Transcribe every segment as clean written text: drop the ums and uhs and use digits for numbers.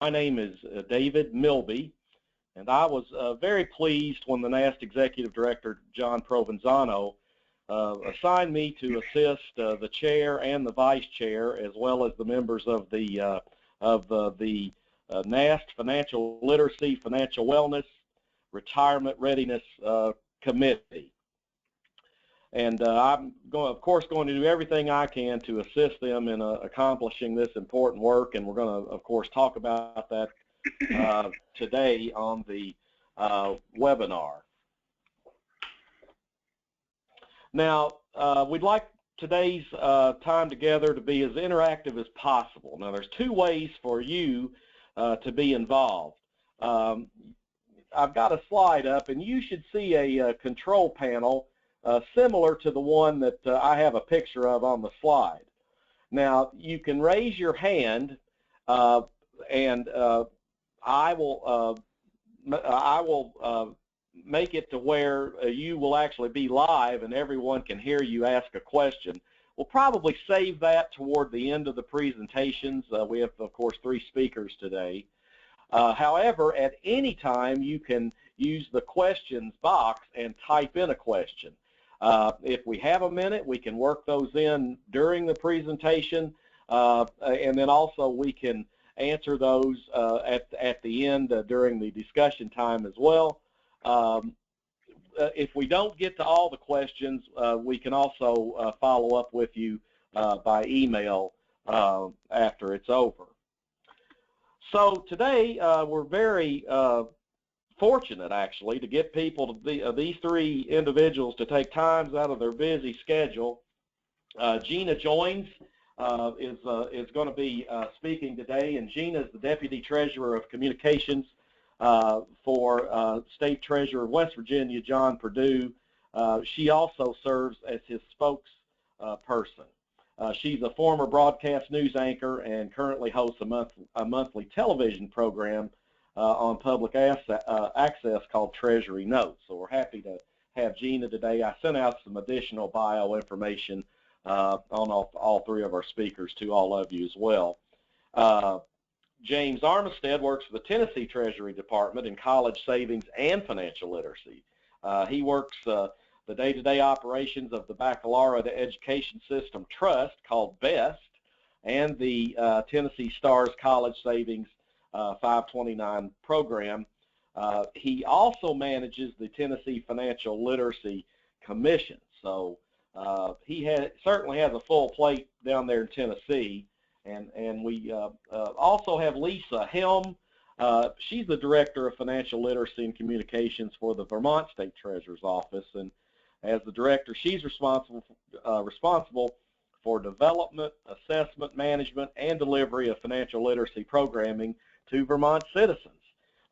My name is David Milby, and I was very pleased when the NAST Executive Director, John Provenzano, assigned me to assist the chair and the vice chair, as well as the members of the NAST Financial Literacy, Financial Wellness, Retirement Readiness Committee. And I'm, of course, going to do everything I can to assist them in accomplishing this important work, and we're going to, of course, talk about that today on the webinar. Now, we'd like today's time together to be as interactive as possible. Now, there's two ways for you to be involved. I've got a slide up, and you should see a control panel similar to the one that I have a picture of on the slide. Now, you can raise your hand, and I will make it to where you will actually be live and everyone can hear you ask a question. We'll probably save that toward the end of the presentations. We have, of course, 3 speakers today. However, at any time, you can use the questions box and type in a question. If we have a minute, we can work those in during the presentation, and then also we can answer those at the end during the discussion time as well. If we don't get to all the questions, we can also follow up with you by email after it's over. So today we're very fortunate, actually, to get people to these 3 individuals to take times out of their busy schedule. Gina Joynes is going to be speaking today, and Gina is the Deputy Treasurer of Communications for State Treasurer of West Virginia, John Perdue. She also serves as his spokesperson. She's a former broadcast news anchor and currently hosts a monthly television program on public access called Treasury Notes. So we're happy to have Gina today. I sent out some additional bio information on all 3 of our speakers to all of you as well. James Armistead works for the Tennessee Treasury Department in college savings and financial literacy. He works the day-to-day operations of the Baccalaureate Education System Trust, called BEST, and the Tennessee Stars College Savings 529 program. He also manages the Tennessee Financial Literacy Commission. So he certainly has a full plate down there in Tennessee. And we also have Lisa Helme. She's the Director of Financial Literacy and Communications for the Vermont State Treasurer's Office. And as the Director, she's responsible for development, assessment, management, and delivery of financial literacy programming to Vermont citizens.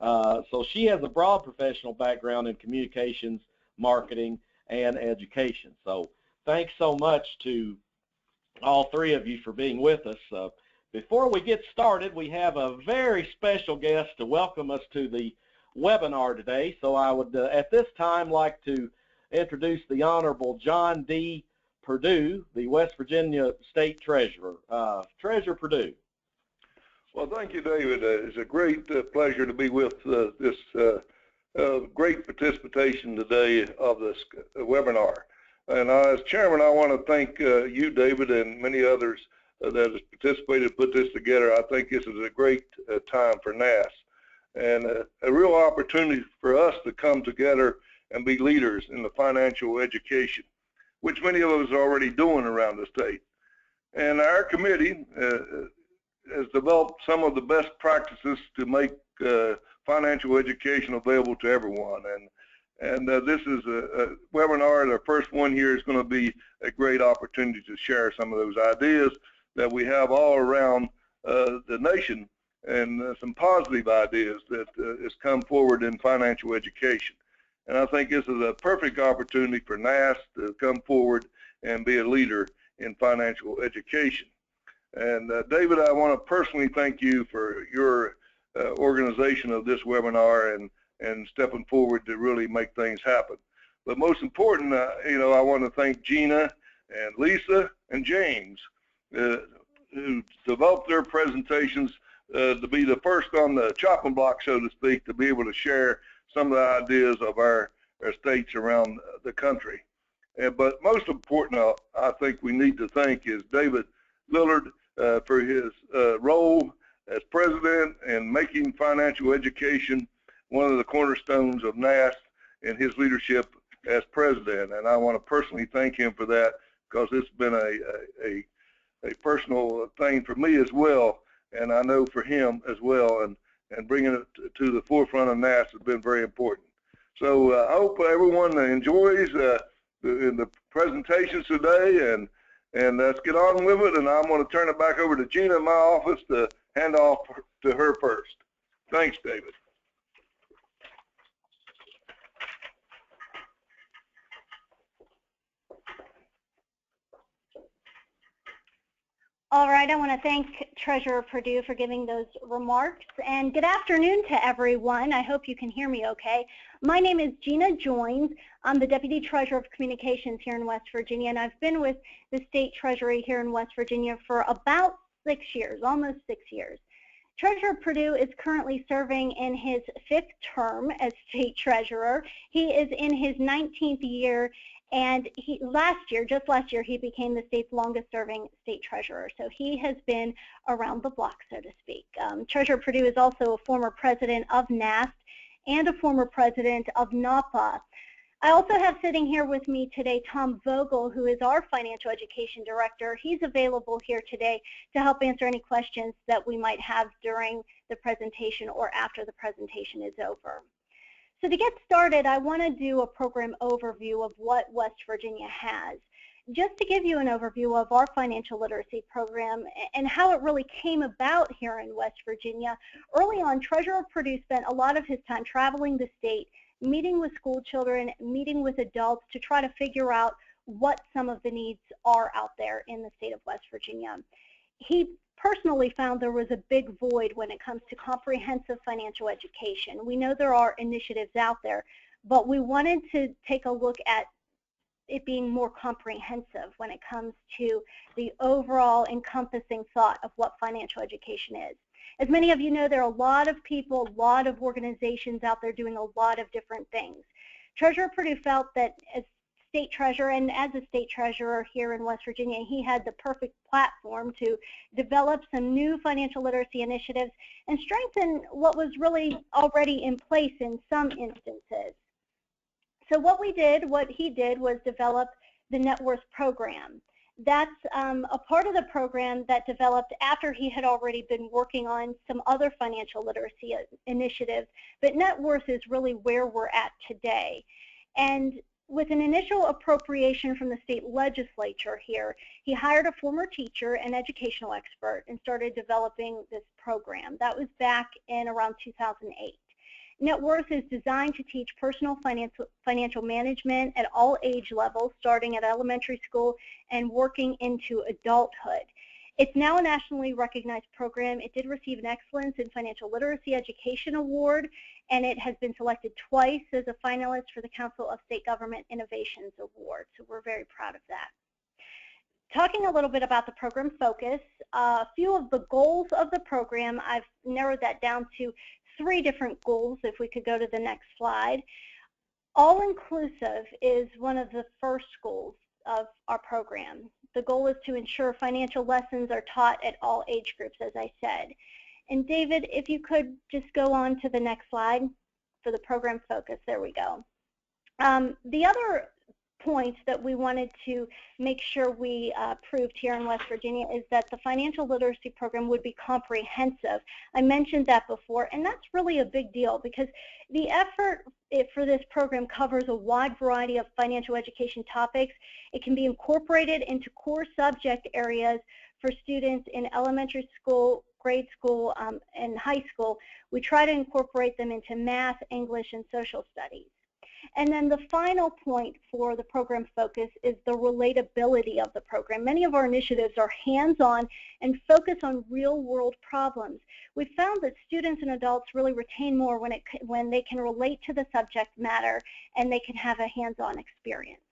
So she has a broad professional background in communications, marketing, and education. So thanks so much to all 3 of you for being with us. Before we get started, we have a very special guest to welcome us to the webinar today. So I would, at this time, like to introduce the Honorable John D. Perdue, the West Virginia State Treasurer. Treasurer Perdue. Well, thank you, David. It's a great pleasure to be with this great participation today of this webinar. And as chairman, I want to thank you, David, and many others that have participated, put this together. I think this is a great time for NAST, and a real opportunity for us to come together and be leaders in the financial education, which many of us are already doing around the state. And our committee has developed some of the best practices to make financial education available to everyone. And this is a webinar. The first one here is going to be a great opportunity to share some of those ideas that we have all around the nation, and some positive ideas that has come forward in financial education. And I think this is a perfect opportunity for NAST to come forward and be a leader in financial education. And David, I want to personally thank you for your organization of this webinar and stepping forward to really make things happen. But most important, I want to thank Gina and Lisa and James who developed their presentations to be the first on the chopping block, so to speak, to be able to share some of the ideas of our states around the country. But most important, I think we need to thank is David Lillard for his role as president and making financial education one of the cornerstones of NAST and his leadership as president. And I want to personally thank him for that, because it's been a personal thing for me as well, and I know for him as well, and bringing it to the forefront of NAST has been very important. So I hope everyone enjoys the presentations today, and let's get on with it. And I'm going to turn it back over to Gina in my office to hand off to her first. Thanks, David. All right, I want to thank Treasurer Perdue for giving those remarks, and good afternoon to everyone. I hope you can hear me okay. My name is Gina Joynes. I'm the Deputy Treasurer of Communications here in West Virginia, and I've been with the State Treasury here in West Virginia for about 6 years, almost 6 years. Treasurer Perdue is currently serving in his 5th term as State Treasurer. He is in his 19th year, and just last year, he became the state's longest-serving state treasurer. So he has been around the block, so to speak. Treasurer Perdue is also a former president of NAST and a former president of NAPA. I also have sitting here with me today Tom Vogel, who is our financial education director. He's available here today to help answer any questions that we might have during the presentation or after the presentation is over. So to get started, I want to do a program overview of what West Virginia has. Just to give you an overview of our financial literacy program and how it really came about here in West Virginia, early on, Treasurer Perdue spent a lot of his time traveling the state, meeting with school children, meeting with adults to try to figure out what some of the needs are out there in the state of West Virginia. He personally found there was a big void when it comes to comprehensive financial education. We know there are initiatives out there, but we wanted to take a look at it being more comprehensive when it comes to the overall encompassing thought of what financial education is. As many of you know, there are a lot of people, a lot of organizations out there doing a lot of different things. Treasurer Perdue felt that as state treasurer and as a state treasurer here in West Virginia, he had the perfect platform to develop some new financial literacy initiatives and strengthen what was really already in place in some instances. So what he did was develop the Net Worth program. That's a part of the program that developed after he had already been working on some other financial literacy initiatives, but Net Worth is really where we're at today. And with an initial appropriation from the state legislature here, he hired a former teacher and educational expert and started developing this program. That was back in around 2008. Net Worth is designed to teach personal financial management at all age levels, starting at elementary school and working into adulthood. It's now a nationally recognized program. It did receive an Excellence in Financial Literacy Education Award, and it has been selected twice as a finalist for the Council of State Government Innovations Award, so we're very proud of that. Talking a little bit about the program focus, a few of the goals of the program, I've narrowed that down to 3 different goals, if we could go to the next slide. All-inclusive is one of the first goals of our program. The goal is to ensure financial lessons are taught at all age groups, as I said. And David, if you could just go on to the next slide for the program focus. There we go. The other point that we wanted to make sure we proved here in West Virginia is that the financial literacy program would be comprehensive. I mentioned that before, and that's really a big deal because the effort for this program covers a wide variety of financial education topics. It can be incorporated into core subject areas for students in elementary school, grade school, and high school. We try to incorporate them into math, English, and social studies. And then the final point for the program focus is the relatability of the program. Many of our initiatives are hands-on and focus on real-world problems. We found that students and adults really retain more when they can relate to the subject matter and they can have a hands-on experience.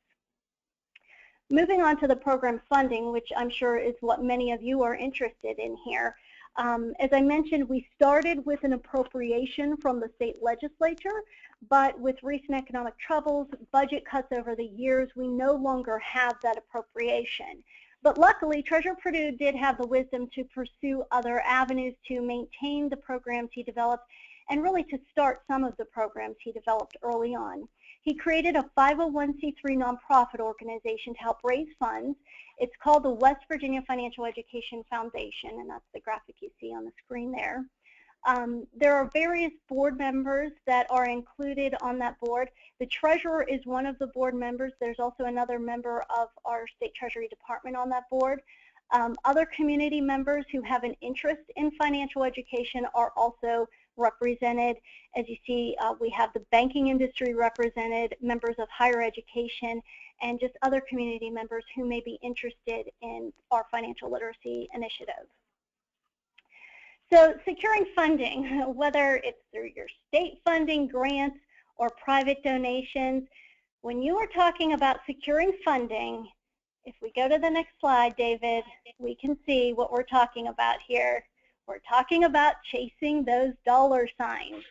Moving on to the program funding, which I'm sure is what many of you are interested in here. As I mentioned, we started with an appropriation from the state legislature, but with recent economic troubles, budget cuts over the years, we no longer have that appropriation. But luckily, Treasurer Perdue did have the wisdom to pursue other avenues to maintain the programs he developed and really to start some of the programs he developed early on. He created a 501c3 nonprofit organization to help raise funds. It's called the West Virginia Financial Education Foundation, and that's the graphic you see on the screen there. There are various board members that are included on that board. The treasurer is one of the board members. There's also another member of our state Treasury Department on that board. Other community members who have an interest in financial education are also represented. As you see, we have the banking industry represented, members of higher education, and just other community members who may be interested in our financial literacy initiative. So securing funding, whether it's through your state funding, grants, or private donations, when you are talking about securing funding, if we go to the next slide, David, we can see what we're talking about here. We're talking about chasing those dollar signs.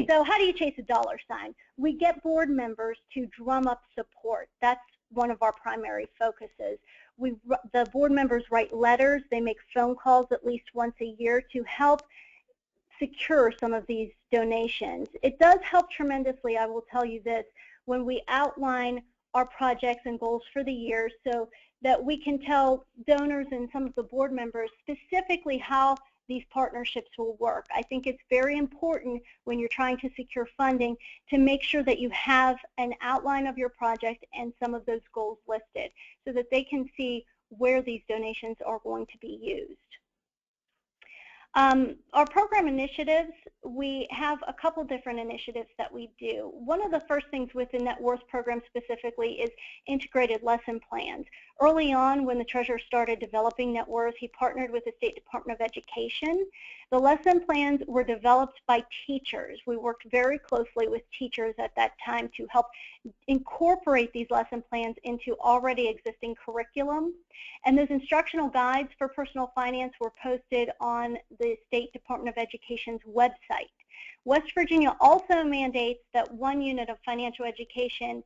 So how do you chase a dollar sign? We get board members to drum up support. That's one of our primary focuses. The board members write letters. They make phone calls at least once a year to help secure some of these donations. It does help tremendously, I will tell you this, when we outline our projects and goals for the year so that we can tell donors and some of the board members specifically how these partnerships will work. I think it's very important when you're trying to secure funding to make sure that you have an outline of your project and some of those goals listed so that they can see where these donations are going to be used. Our program initiatives, we have a couple different initiatives that we do. One of the first things with the Net Worth program specifically is integrated lesson plans. Early on, when the treasurer started developing Net Worth, he partnered with the State Department of Education. The lesson plans were developed by teachers. We worked very closely with teachers at that time to help incorporate these lesson plans into already existing curriculum. And those instructional guides for personal finance were posted on the State Department of Education's website. West Virginia also mandates that 1 unit of financial education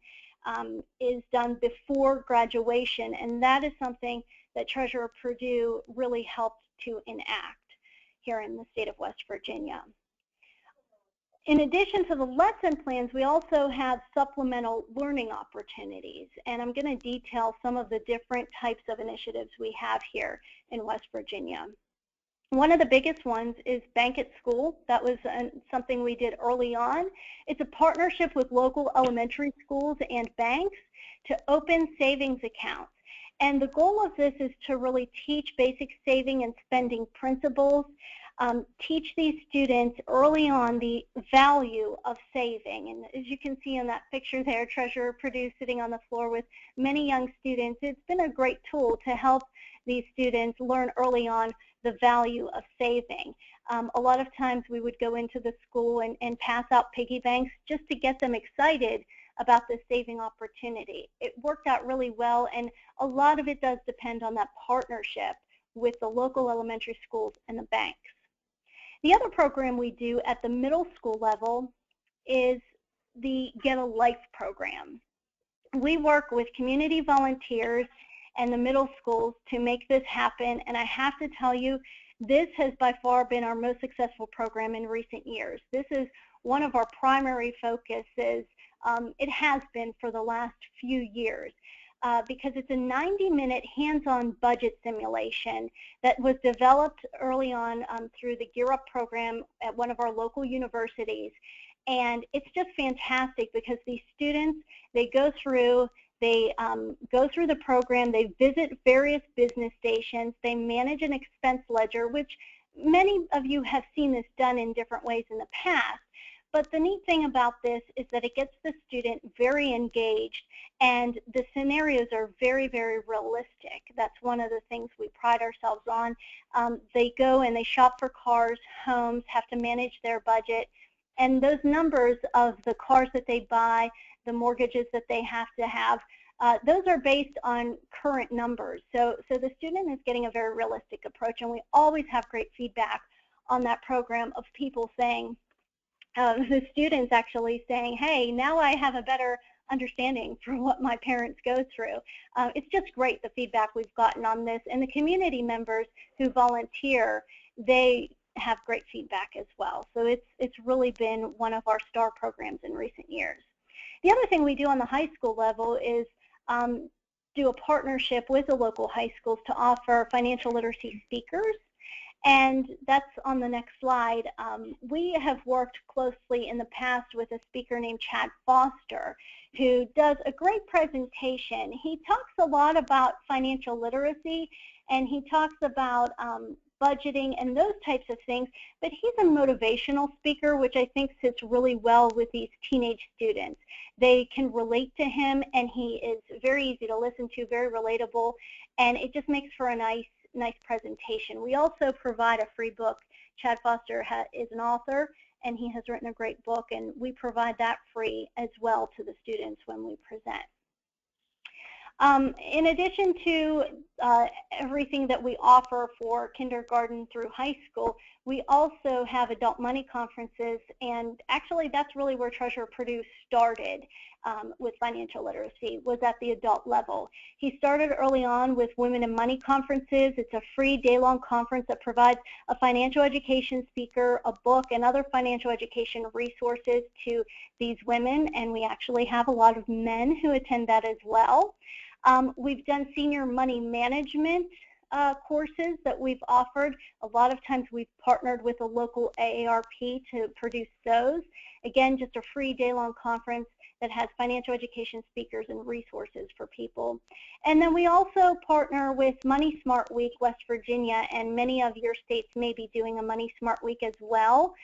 is done before graduation, and that is something that Treasurer Perdue really helped to enact here in the state of West Virginia. In addition to the lesson plans, we also have supplemental learning opportunities, and I'm going to detail some of the different types of initiatives we have here in West Virginia. One of the biggest ones is Bank at School. That was something we did early on. It's a partnership with local elementary schools and banks to open savings accounts. And the goal of this is to really teach basic saving and spending principles, teach these students early on the value of saving. And as you can see in that picture there, Treasurer Perdue sitting on the floor with many young students. It's been a great tool to help these students learn early on the value of saving. A lot of times we would go into the school and pass out piggy banks just to get them excited about the saving opportunity. It worked out really well, and a lot of it does depend on that partnership with the local elementary schools and the banks. The other program we do at the middle school level is the Get a Life program. We work with community volunteers and the middle schools to make this happen, and I have to tell you, this has by far been our most successful program in recent years. This is one of our primary focuses. It has been for the last few years because it's a 90-minute hands-on budget simulation that was developed early on through the Gear Up program at one of our local universities. And it's just fantastic because these students, they go through the program, they visit various business stations, they manage an expense ledger, which many of you have seen this done in different ways in the past. But the neat thing about this is that it gets the student very engaged, and the scenarios are very, very realistic. That's one of the things we pride ourselves on. They go and they shop for cars, homes, have to manage their budget, and those numbers of the cars that they buy, the mortgages that they have to have, those are based on current numbers. So the student is getting a very realistic approach, and we always have great feedback on that program of people saying, the students actually saying, hey, now I have a better understanding for what my parents go through. It's just great, the feedback we've gotten on this, and the community members who volunteer, they have great feedback as well. So it's really been one of our star programs in recent years. The other thing we do on the high school level is do a partnership with the local high schools to offer financial literacy speakers. And that's on the next slide. We have worked closely in the past with a speaker named Chad Foster, who does a great presentation. He talks a lot about financial literacy, and he talks about budgeting and those types of things, but he's a motivational speaker, which I think sits really well with these teenage students. They can relate to him, and he is very easy to listen to, very relatable, and it just makes for a nice presentation. We also provide a free book. Chad Foster is an author, and he has written a great book, and we provide that free as well to the students when we present. In addition to everything that we offer for kindergarten through high school, we also have adult money conferences, and actually that's really where Treasurer Perdue started with financial literacy, was at the adult level. He started early on with Women in Money conferences. It's a free day-long conference that provides a financial education speaker, a book, and other financial education resources to these women, and we actually have a lot of men who attend that as well. We've done senior money management courses that we've offered. A lot of times we've partnered with a local AARP to produce those. Again, just a free day-long conference that has financial education speakers and resources for people. And then we also partner with Money Smart Week West Virginia, and many of your states may be doing a Money Smart Week as well.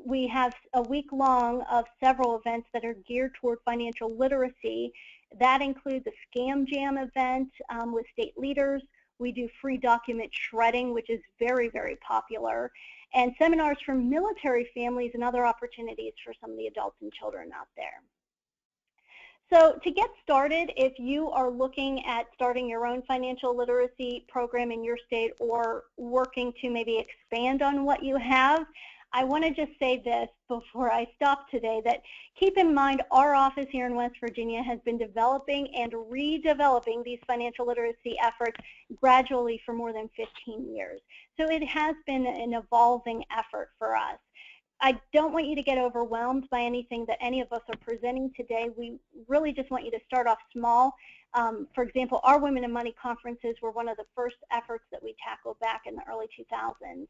We have a week-long of several events that are geared toward financial literacy. That includes a Scam Jam event with state leaders. We do free document shredding, which is very, very popular, and seminars for military families and other opportunities for some of the adults and children out there. So to get started, if you are looking at starting your own financial literacy program in your state or working to maybe expand on what you have, I want to just say this before I stop today, that keep in mind our office here in West Virginia has been developing and redeveloping these financial literacy efforts gradually for more than 15 years. So it has been an evolving effort for us. I don't want you to get overwhelmed by anything that any of us are presenting today. We really just want you to start off small. For example, our Women in Money conferences were one of the first efforts that we tackled back in the early 2000s.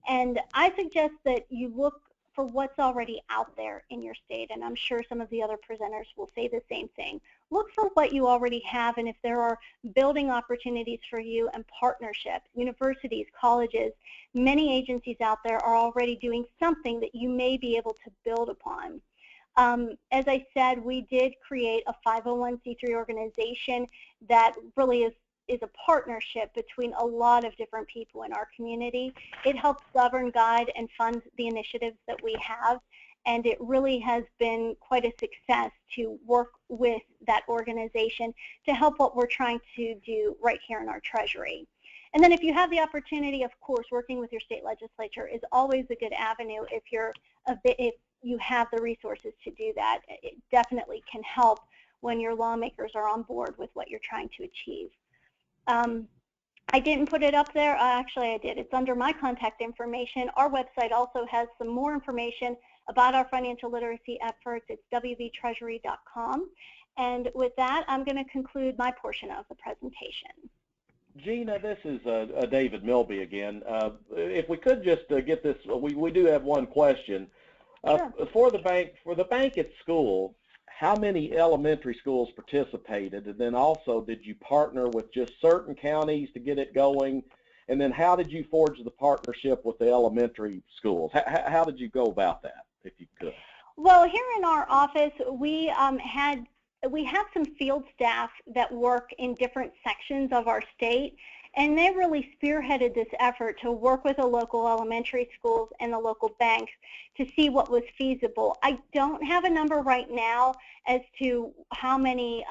And I suggest that you look for what's already out there in your state, and I'm sure some of the other presenters will say the same thing. Look for what you already have, and if there are building opportunities for you and partnerships, universities, colleges, many agencies out there are already doing something that you may be able to build upon. As I said, we did create a 501c3 organization that really is a partnership between a lot of different people in our community. It helps govern, guide, and fund the initiatives that we have, and it really has been quite a success to work with that organization to help what we're trying to do right here in our Treasury. And then if you have the opportunity, of course, working with your state legislature is always a good avenue if you have the resources to do that. It definitely can help when your lawmakers are on board with what you're trying to achieve. I didn't put it up there. Actually, I did. It's under my contact information. Our website also has some more information about our financial literacy efforts. It's wvtreasury.com. And with that, I'm going to conclude my portion of the presentation. Gina, this is David Milby again. If we could just get this, we do have one question. Sure. For the bank at school, how many elementary schools participated, and then also did you partner with just certain counties to get it going, and then how did you forge the partnership with the elementary schools? How did you go about that, if you could? Well, here in our office, we have some field staff that work in different sections of our state, and they really spearheaded this effort to work with the local elementary schools and the local banks to see what was feasible. I don't have a number right now as to how many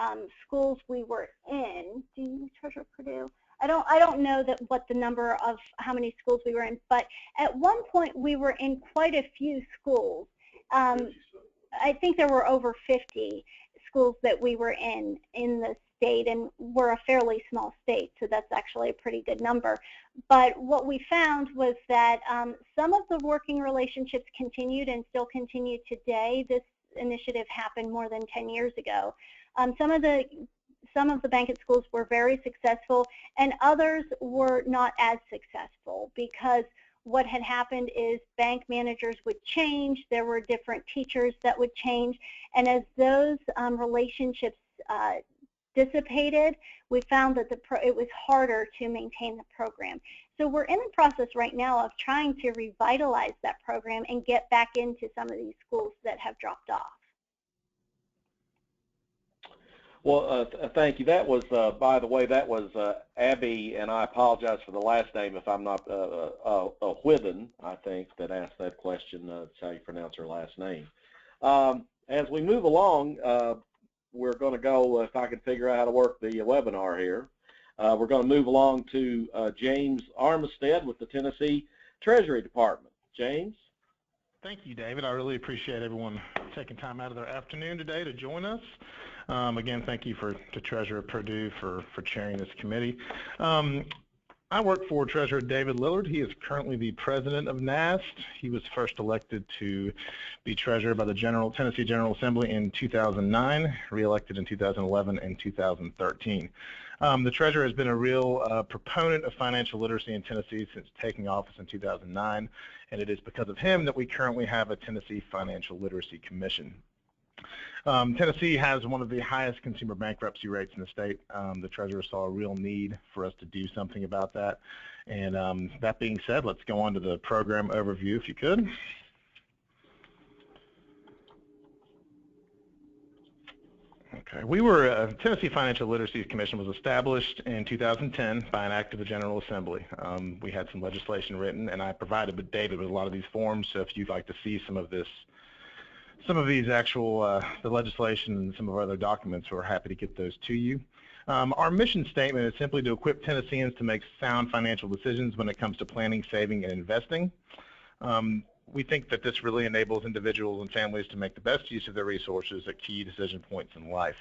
schools we were in. Do you, Treasurer Perdue? I don't know what the number of how many schools we were in, but at one point we were in quite a few schools. I think there were over 50 schools that we were in the state, and we're a fairly small state, so that's actually a pretty good number. But what we found was that some of the working relationships continued and still continue today. This initiative happened more than 10 years ago. Some of the Bankit schools were very successful, and others were not as successful because what had happened is bank managers would change, there were different teachers that would change, and as those relationships dissipated, we found that it was harder to maintain the program. So we're in the process right now of trying to revitalize that program and get back into some of these schools that have dropped off. Well, thank you. That was, by the way, that was Abby, and I apologize for the last name if I'm not, Whithen, I think, that asked that question. That's how you pronounce her last name. As we move along, we're going to go, if I can figure out how to work the webinar here, we're going to move along to James Armistead with the Tennessee Treasury Department. James? Thank you, David. I really appreciate everyone taking time out of their afternoon today to join us. Again, thank you to Treasurer Perdue for chairing this committee. I work for Treasurer David Lillard. He is currently the president of NAST. He was first elected to be treasurer by the Tennessee General Assembly in 2009, reelected in 2011 and 2013. The treasurer has been a real proponent of financial literacy in Tennessee since taking office in 2009, and it is because of him that we currently have a Tennessee Financial Literacy Commission. Tennessee has one of the highest consumer bankruptcy rates in the state. The treasurer saw a real need for us to do something about that. And that being said, let's go on to the program overview, if you could. Okay, Tennessee Financial Literacy Commission was established in 2010 by an act of the General Assembly. We had some legislation written, and I provided David with a lot of these forms, so if you'd like to see some of these actual, the legislation and some of our other documents, we're happy to get those to you. Our mission statement is simply to equip Tennesseans to make sound financial decisions when it comes to planning, saving, and investing. We think that this really enables individuals and families to make the best use of their resources at key decision points in life.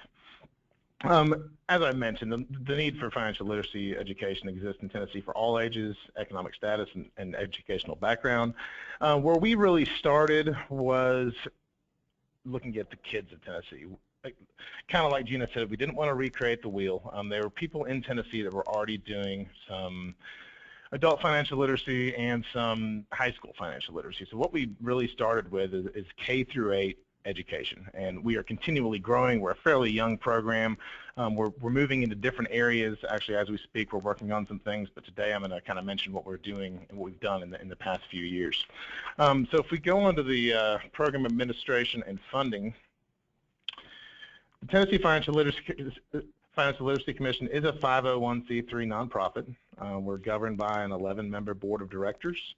As I mentioned, the need for financial literacy education exists in Tennessee for all ages, economic status, and educational background. Where we really started was looking at the kids of Tennessee. Kind of like Gina said, we didn't want to recreate the wheel. There were people in Tennessee that were already doing some adult financial literacy and some high school financial literacy. So what we really started with is K through 8 education, and we are continually growing. We're a fairly young program. We're moving into different areas. Actually, as we speak, we're working on some things, but today I'm going to kind of mention what we're doing and what we've done in the past few years. So if we go on to the program administration and funding, the Tennessee Financial Literacy Commission is a 501c3 nonprofit. We're governed by an 11-member board of directors.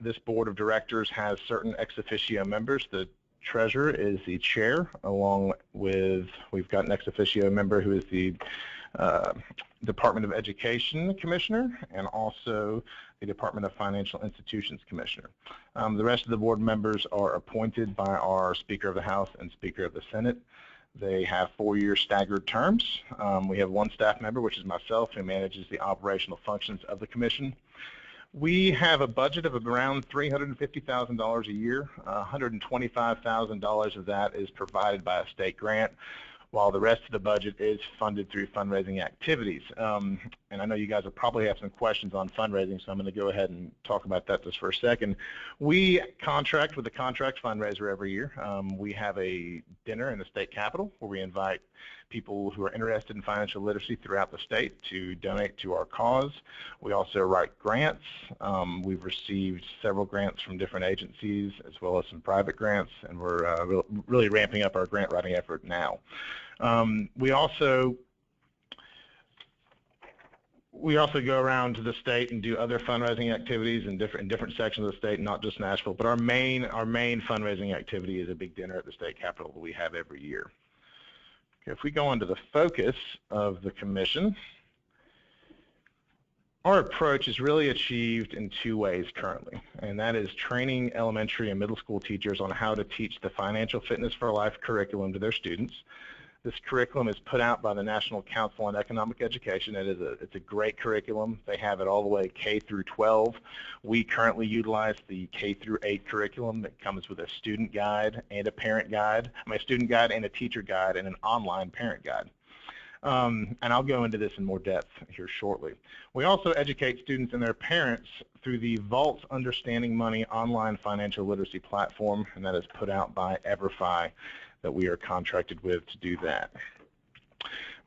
This board of directors has certain ex officio members. The treasurer is the chair, along with, we've got an ex officio member who is the Department of Education Commissioner, and also the Department of Financial Institutions Commissioner. The rest of the board members are appointed by our Speaker of the House and Speaker of the Senate. They have 4-year staggered terms. We have one staff member, which is myself, who manages the operational functions of the commission. We have a budget of around $350,000 a year. $125,000 of that is provided by a state grant, while the rest of the budget is funded through fundraising activities. And I know you guys will probably have some questions on fundraising, so I'm going to go ahead and talk about that just for a second. We contract with a contract fundraiser every year. We have a dinner in the state capitol where we invite people who are interested in financial literacy throughout the state to donate to our cause. We also write grants. We've received several grants from different agencies as well as some private grants, and we're really ramping up our grant writing effort now. We also We also go around to the state and do other fundraising activities in different sections of the state, not just Nashville. But our main fundraising activity is a big dinner at the state capitol that we have every year. Okay, if we go on to the focus of the commission, our approach is really achieved in two ways currently, and that is training elementary and middle school teachers on how to teach the Financial Fitness for Life curriculum to their students. This curriculum is put out by the National Council on Economic Education. It's a great curriculum. They have it all the way K through 12. We currently utilize the K through 8 curriculum that comes with a student guide and a parent guide, a student guide and a teacher guide and an online parent guide. And I'll go into this in more depth here shortly. We also educate students and their parents through the Vaults Understanding Money online financial literacy platform, and that is put out by EverFi, that we are contracted with to do that.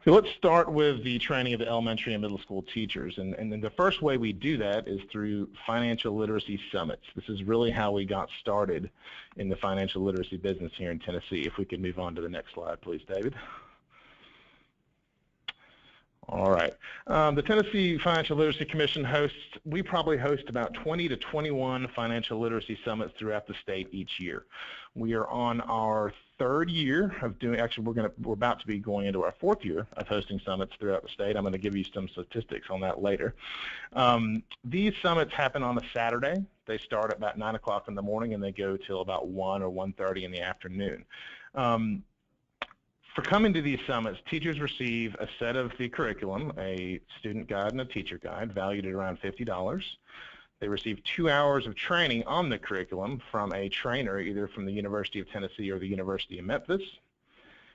So let's start with the training of the elementary and middle school teachers. And then the first way we do that is through financial literacy summits. This is really how we got started in the financial literacy business here in Tennessee. If we could move on to the next slide, please, David. All right. The Tennessee Financial Literacy Commission we probably host about 20 to 21 financial literacy summits throughout the state each year. We are on our third year of doing, actually we're about to be going into our fourth year of hosting summits throughout the state. I'm going to give you some statistics on that later. These summits happen on a Saturday. They start at about 9 o'clock in the morning and they go till about 1 or 1:30 in the afternoon. For coming to these summits, teachers receive a set of the curriculum, a student guide and a teacher guide, valued at around $50. They receive 2 hours of training on the curriculum from a trainer, either from the University of Tennessee or the University of Memphis.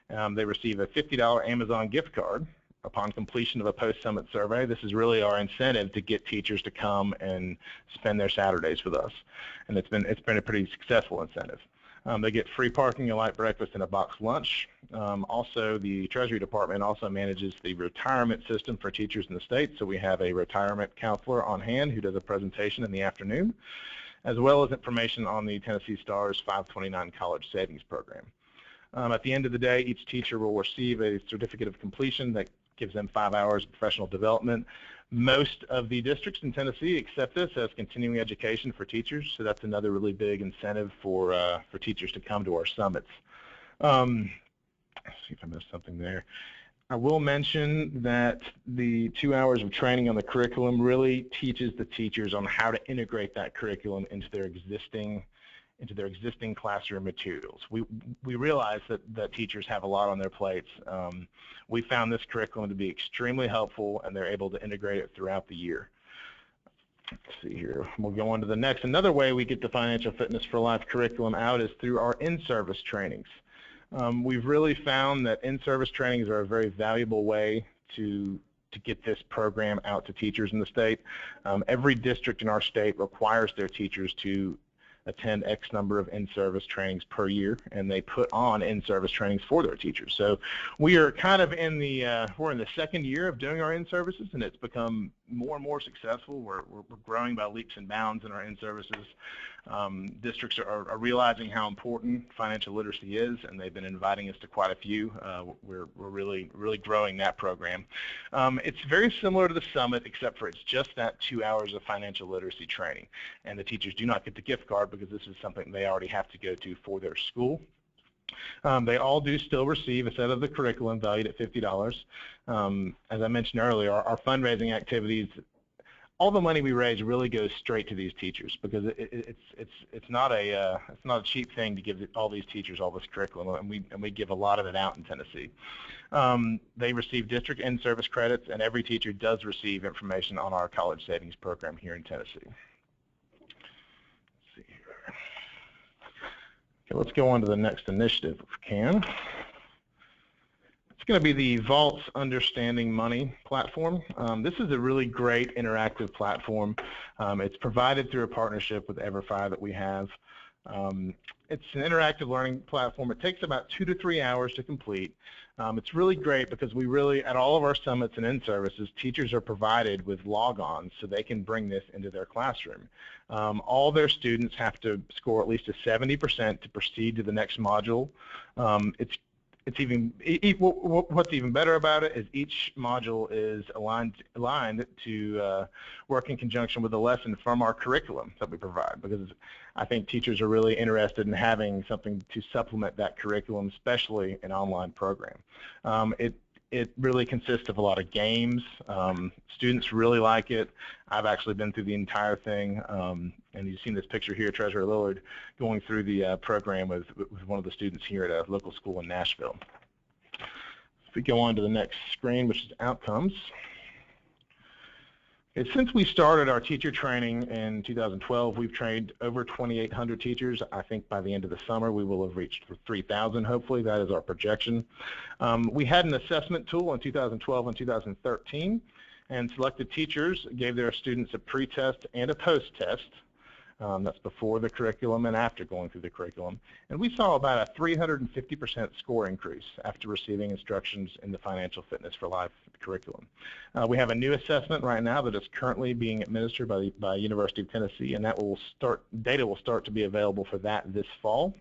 They receive a $50 Amazon gift card upon completion of a post-summit survey. This is really our incentive to get teachers to come and spend their Saturdays with us, and it's been a pretty successful incentive. They get free parking, a light breakfast, and a boxed lunch. Also, the Treasury Department also manages the retirement system for teachers in the state, so we have a retirement counselor on hand who does a presentation in the afternoon, as well as information on the Tennessee Star's 529 College Savings Program. At the end of the day, each teacher will receive a certificate of completion that gives them 5 hours of professional development. Most of the districts in Tennessee accept this as continuing education for teachers, so that's another really big incentive for teachers to come to our summits. Let's see if I missed something there. I will mention that the 2 hours of training on the curriculum really teaches the teachers on how to integrate that curriculum into their existing classroom materials. We realize that teachers have a lot on their plates. We found this curriculum to be extremely helpful, and they're able to integrate it throughout the year. Let's see here. We'll go on to the next. Another way we get the Financial Fitness for Life curriculum out is through our in-service trainings. We've really found that in-service trainings are a very valuable way to get this program out to teachers in the state. Every district in our state requires their teachers to attend X number of in-service trainings per year, and they put on in-service trainings for their teachers. So we are kind of we're in the second year of doing our in-services, and it's become more and more successful. We're growing by leaps and bounds in our in-services. Districts are realizing how important financial literacy is, and they've been inviting us to quite a few. We're really growing that program. It's very similar to the summit, except for it's just that 2 hours of financial literacy training, and the teachers do not get the gift card because this is something they already have to go to for their school. They all do still receive a set of the curriculum valued at $50. As I mentioned earlier, our fundraising activities, all the money we raise really goes straight to these teachers because it's not a cheap thing to give all these teachers all this curriculum, and we give a lot of it out in Tennessee. They receive district in-service credits, and every teacher does receive information on our college savings program here in Tennessee. Let's see here. Okay, let's go on to the next initiative if we can. It's going to be the Vaults Understanding Money platform. This is a really great interactive platform. It's provided through a partnership with EverFi that we have. It's an interactive learning platform. It takes about 2 to 3 hours to complete. It's really great because we really, at all of our summits and in-services, teachers are provided with log-ons so they can bring this into their classroom. All their students have to score at least a 70% to proceed to the next module. what's even better about it is each module is aligned to work in conjunction with a lesson from our curriculum that we provide, because I think teachers are really interested in having something to supplement that curriculum, especially an online program. It really consists of a lot of games. Students really like it. I've actually been through the entire thing, and you've seen this picture here, Treasurer Lillard going through the program with one of the students here at a local school in Nashville. If we go on to the next screen, which is outcomes. Since we started our teacher training in 2012, we've trained over 2,800 teachers. I think by the end of the summer, we will have reached 3,000, hopefully. That is our projection. We had an assessment tool in 2012 and 2013, and selected teachers gave their students a pre-test and a post-test. That's before the curriculum and after going through the curriculum. And we saw about a 350% score increase after receiving instructions in the Financial Fitness for Life curriculum. We have a new assessment right now that is currently being administered by University of Tennessee, and data will start to be available for that this fall.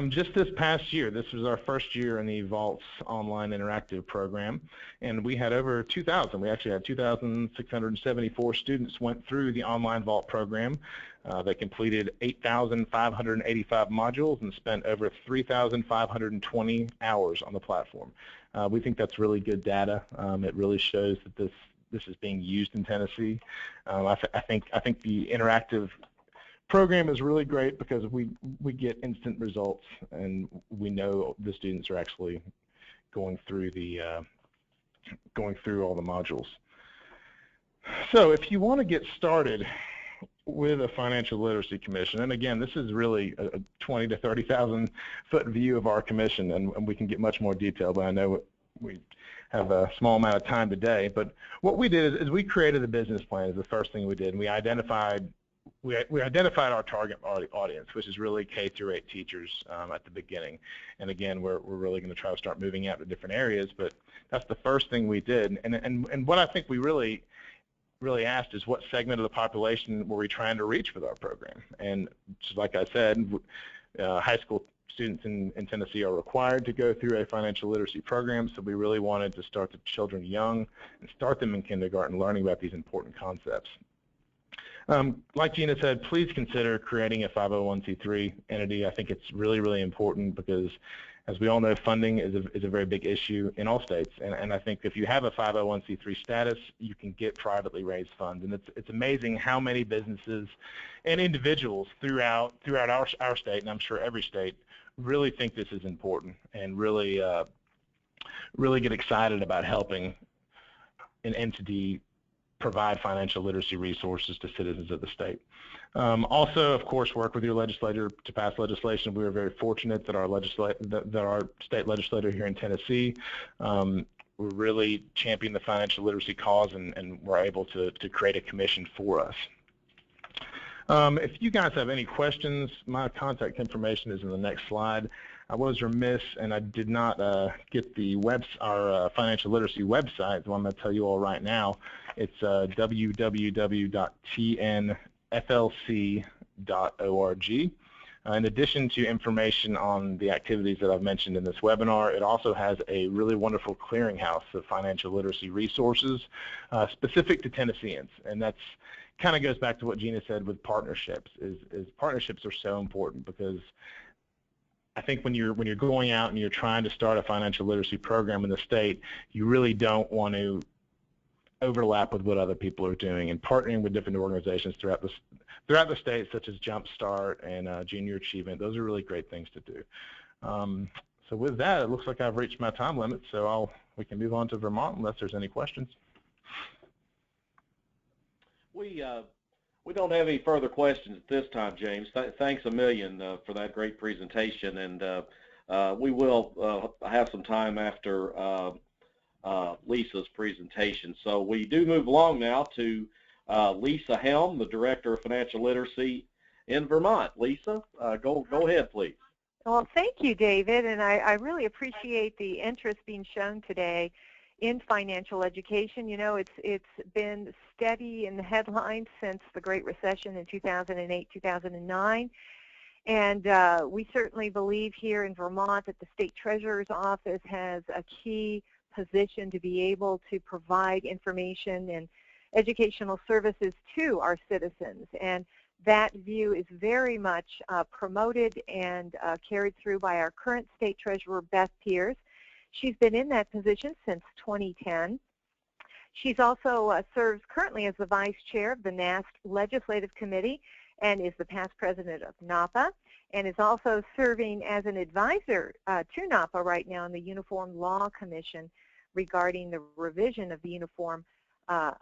Just this past year, this was our first year in the Vaults online interactive program, and we had over 2,000. We actually had 2,674 students went through the online Vault program. They completed 8,585 modules and spent over 3,520 hours on the platform. We think that's really good data. It really shows that this is being used in Tennessee. I think the interactive program is really great because we get instant results, and we know the students are actually going through all the modules. So if you want to get started with a financial literacy commission, and again, this is really a 20 to 30,000 foot view of our commission, and we can get much more detail, but I know we have a small amount of time today. But what we did is we created a business plan is the first thing we did, and we identified our target audience, which is really K through 8 teachers at the beginning. And again, we're really going to try to start moving out to different areas, but that's the first thing we did. And what I think we really asked is what segment of the population were we trying to reach with our program? And just like I said, high school students in Tennessee are required to go through a financial literacy program, so we really wanted to start the children young and start them in kindergarten learning about these important concepts. Like Gina said, please consider creating a 501c3 entity. I think it's really, really important because, as we all know, funding is a very big issue in all states. And I think if you have a 501c3 status, you can get privately raised funds. And it's amazing how many businesses and individuals throughout our state, and I'm sure every state, really think this is important and really get excited about helping an entity provide financial literacy resources to citizens of the state. Also, of course, work with your legislator to pass legislation. We were very fortunate that our state legislator here in Tennessee really championed the financial literacy cause and were able to create a commission for us. If you guys have any questions, my contact information is in the next slide. I was remiss and I did not get our financial literacy website, so I'm going to tell you all right now. It's www.tnflc.org. In addition to information on the activities that I've mentioned in this webinar, it also has a really wonderful clearinghouse of financial literacy resources specific to Tennesseans, and that's kind of goes back to what Gina said with partnerships. Is partnerships are so important because I think when you're going out and you're trying to start a financial literacy program in the state, you really don't want to overlap with what other people are doing, and partnering with different organizations throughout the state, such as Jumpstart and Junior Achievement. Those are really great things to do. So with that, it looks like I've reached my time limit, so we can move on to Vermont unless there's any questions. We don't have any further questions at this time, James. Thanks a million for that great presentation, and we will have some time after Lisa's presentation. So we do move along now to Lisa Helme, the Director of Financial Literacy in Vermont. Lisa, go ahead, please. Well, thank you, David, and I really appreciate the interest being shown today in financial education. You know, it's been steady in the headlines since the Great Recession in 2008, 2009, And we certainly believe here in Vermont that the State Treasurer's Office has a key position to be able to provide information and educational services to our citizens. And that view is very much promoted and carried through by our current State Treasurer, Beth Pierce. She's been in that position since 2010. She's also serves currently as the Vice Chair of the NAST Legislative Committee and is the past president of NAPA, and is also serving as an advisor to NAPA right now in the Uniform Law Commission regarding the revision of the Uniform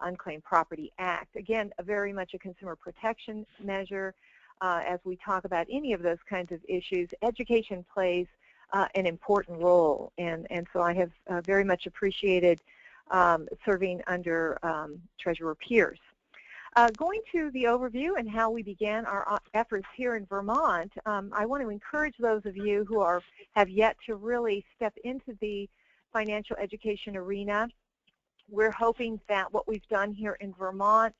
Unclaimed Property Act. Again, very much a consumer protection measure. As we talk about any of those kinds of issues, education plays an important role, and so I have very much appreciated serving under Treasurer Pierce. Going to the overview and how we began our efforts here in Vermont, I want to encourage those of you who have yet to really step into the financial education arena. We're hoping that what we've done here in Vermont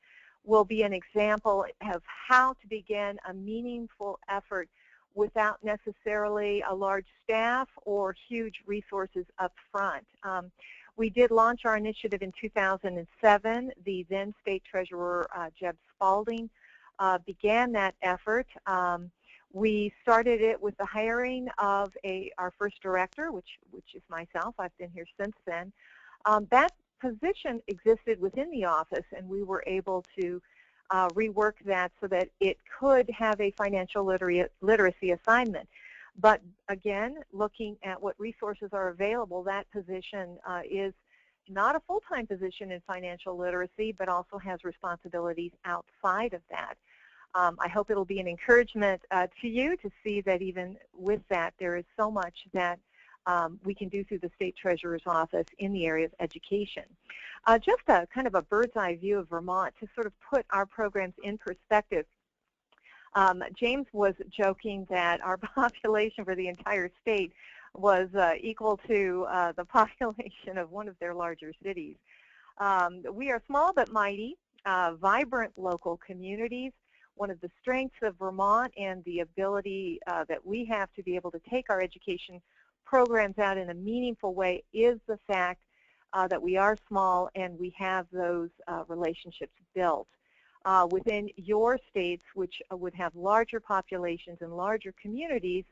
will be an example of how to begin a meaningful effort without necessarily a large staff or huge resources up front. We did launch our initiative in 2007. The then State Treasurer, Jeb Spalding, began that effort. We started it with the hiring of our first director, which is myself. I've been here since then. That position existed within the office, and we were able to rework that so that it could have a financial literacy assignment. But again, looking at what resources are available, that position is not a full-time position in financial literacy, but also has responsibilities outside of that. I hope it'll be an encouragement to you to see that even with that, there is so much that we can do through the State Treasurer's Office in the area of education. Just a kind of a bird's eye view of Vermont to sort of put our programs in perspective. James was joking that our population for the entire state was equal to the population of one of their larger cities. We are small but mighty, vibrant local communities. One of the strengths of Vermont and the ability that we have to be able to take our education programs out in a meaningful way is the fact that we are small and we have those relationships built. Within your states, which would have larger populations and larger communities,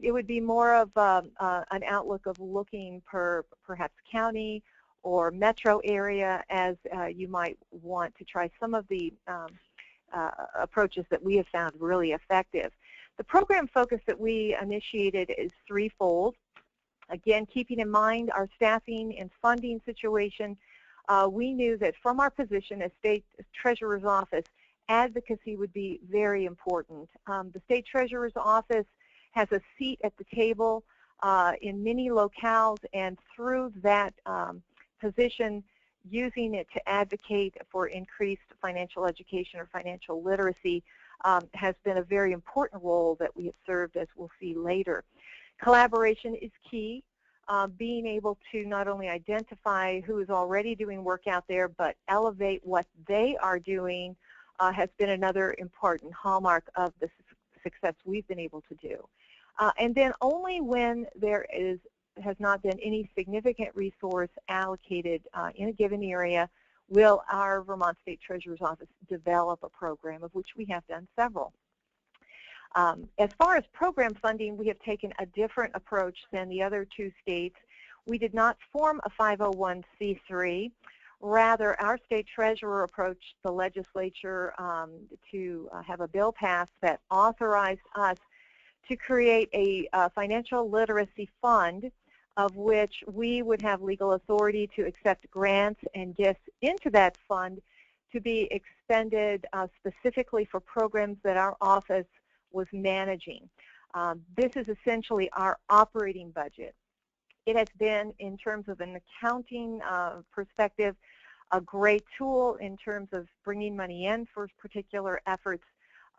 it would be more of an outlook of looking per perhaps county or metro area, as you might want to try some of the approaches that we have found really effective. The program focus that we initiated is threefold. Again, keeping in mind our staffing and funding situation, we knew that from our position as State Treasurer's Office, advocacy would be very important. The State Treasurer's Office has a seat at the table in many locales, and through that position, using it to advocate for increased financial education or financial literacy has been a very important role that we have served, as we'll see later. Collaboration is key. Being able to not only identify who is already doing work out there, but elevate what they are doing has been another important hallmark of the success we've been able to do. And then only when there has not been any significant resource allocated in a given area will our Vermont State Treasurer's Office develop a program, of which we have done several. As far as program funding, we have taken a different approach than the other two states. We did not form a 501c3. Rather, our state treasurer approached the legislature to have a bill passed that authorized us to create a financial literacy fund, of which we would have legal authority to accept grants and gifts into that fund to be expended specifically for programs that our office was managing. This is essentially our operating budget. It has been, in terms of an accounting perspective, a great tool in terms of bringing money in for particular efforts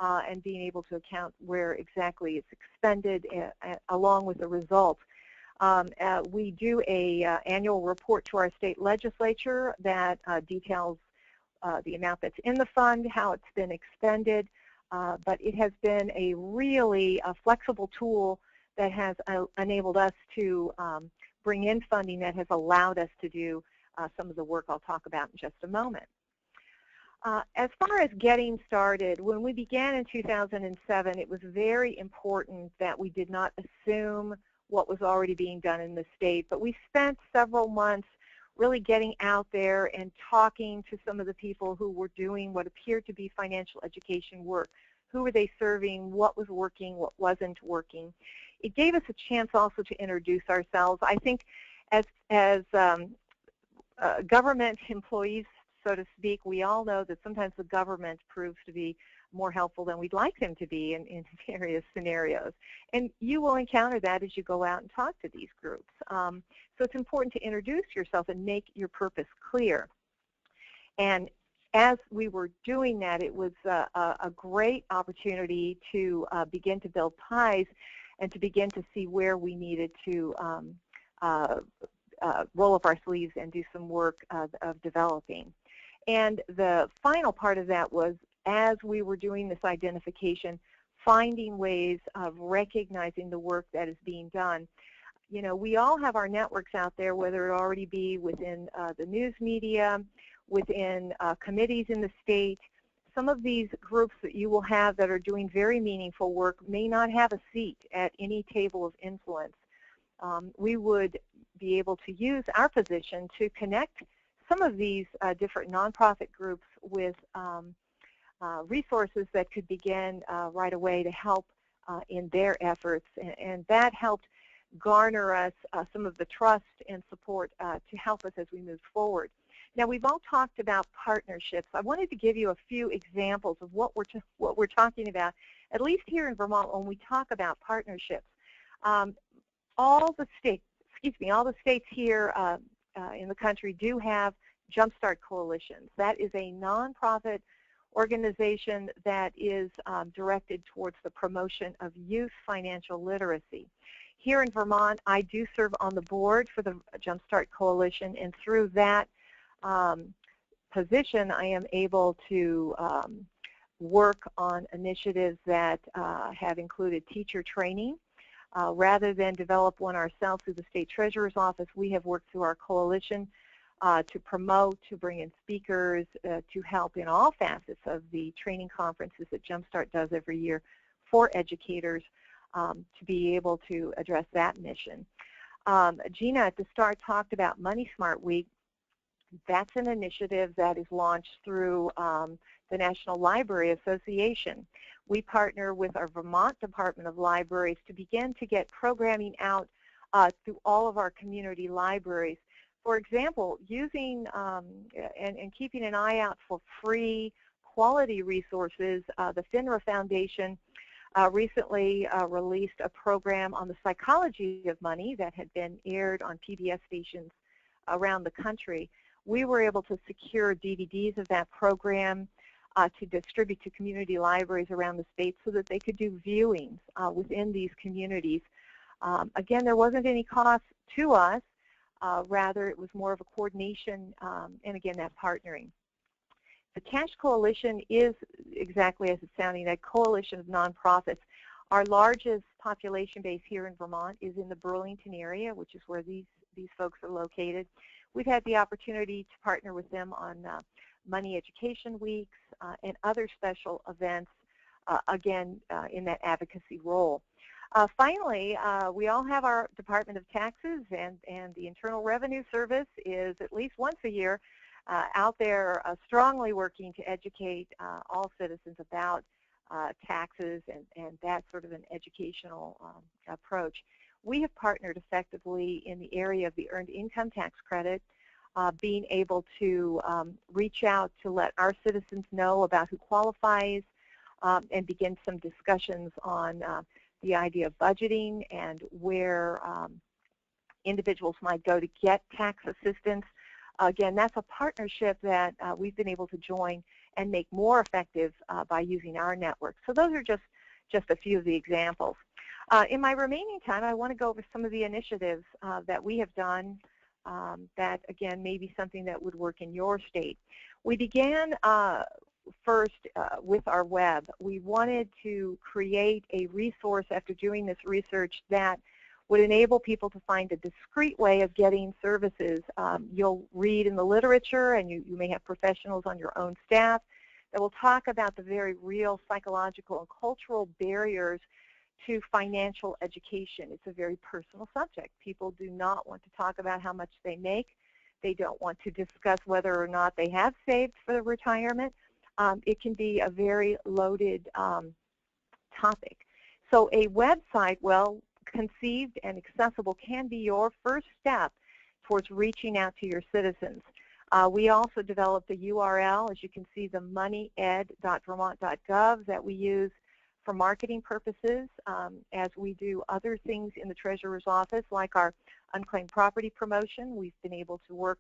and being able to account where exactly it's expended along with the results. We do an annual report to our state legislature that details the amount that's in the fund, how it's been expended, but it has been a really flexible tool that has enabled us to bring in funding that has allowed us to do some of the work I'll talk about in just a moment. As far as getting started, when we began in 2007, it was very important that we did not assume what was already being done in the state, but we spent several months really getting out there and talking to some of the people who were doing what appeared to be financial education work. Who were they serving? What was working? What wasn't working? It gave us a chance also to introduce ourselves. I think as government employees, so to speak, we all know that sometimes the government proves to be more helpful than we'd like them to be in various scenarios. And you will encounter that as you go out and talk to these groups. So it's important to introduce yourself and make your purpose clear. And as we were doing that, it was a great opportunity to begin to build ties and to begin to see where we needed to roll up our sleeves and do some work of developing. And the final part of that was, as we were doing this identification, finding ways of recognizing the work that is being done. You know, we all have our networks out there, whether it already be within the news media, within committees in the state. Some of these groups that you will have that are doing very meaningful work may not have a seat at any table of influence. We would be able to use our position to connect some of these different nonprofit groups with resources that could begin right away to help in their efforts, and that helped garner us some of the trust and support to help us as we move forward. Now, we've all talked about partnerships. I wanted to give you a few examples of what we're talking about, at least here in Vermont, when we talk about partnerships. All the states here in the country do have Jumpstart coalitions. That is a nonprofit organization that is directed towards the promotion of youth financial literacy. Here in Vermont, I do serve on the board for the Jumpstart Coalition, and through that position, I am able to work on initiatives that have included teacher training. Rather than develop one ourselves through the State Treasurer's Office, we have worked through our coalition to promote, to bring in speakers, to help in all facets of the training conferences that Jumpstart does every year for educators to be able to address that mission. Gina at the start talked about Money Smart Week. That's an initiative that is launched through the National Library Association. We partner with our Vermont Department of Libraries to begin to get programming out through all of our community libraries. For example, using and keeping an eye out for free quality resources, the FINRA Foundation recently released a program on the psychology of money that had been aired on PBS stations around the country. We were able to secure DVDs of that program to distribute to community libraries around the state so that they could do viewings within these communities. Again, there wasn't any cost to us. Rather, it was more of a coordination and, again, that partnering. The Cash Coalition is exactly as it's sounding, a coalition of nonprofits. Our largest population base here in Vermont is in the Burlington area, which is where these folks are located. We've had the opportunity to partner with them on Money Education Weeks and other special events, again, in that advocacy role. Finally, we all have our Department of Taxes, and the Internal Revenue Service is at least once a year out there strongly working to educate all citizens about taxes and that sort of an educational approach. We have partnered effectively in the area of the Earned Income Tax Credit, being able to reach out to let our citizens know about who qualifies and begin some discussions on the idea of budgeting and where individuals might go to get tax assistance. Again, that's a partnership that we've been able to join and make more effective by using our network. So those are just a few of the examples. In my remaining time, I want to go over some of the initiatives that we have done that, again, may be something that would work in your state. We began first with our web. We wanted to create a resource after doing this research that would enable people to find a discrete way of getting services. You'll read in the literature, and you may have professionals on your own staff that will talk about the very real psychological and cultural barriers to financial education. It's a very personal subject. People do not want to talk about how much they make. They don't want to discuss whether or not they have saved for retirement. It can be a very loaded topic. So a website, well conceived and accessible, can be your first step towards reaching out to your citizens. We also developed a URL, as you can see, the moneyed.vermont.gov, that we use for marketing purposes as we do other things in the Treasurer's office, like our unclaimed property promotion. We've been able to work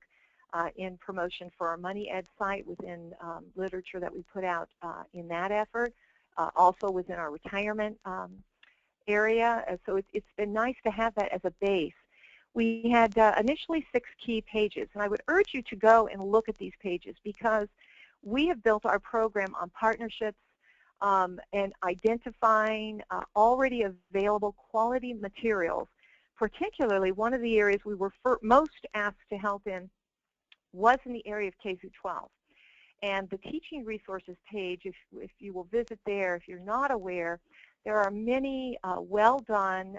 in promotion for our Money Ed site within literature that we put out in that effort, also within our retirement area. So it's been nice to have that as a base. We had initially 6 key pages, and I would urge you to go and look at these pages because we have built our program on partnerships and identifying already available quality materials. Particularly, one of the areas we were most asked to help in was in the area of K-12. And the teaching resources page, if you will visit there, if you're not aware, there are many well-done,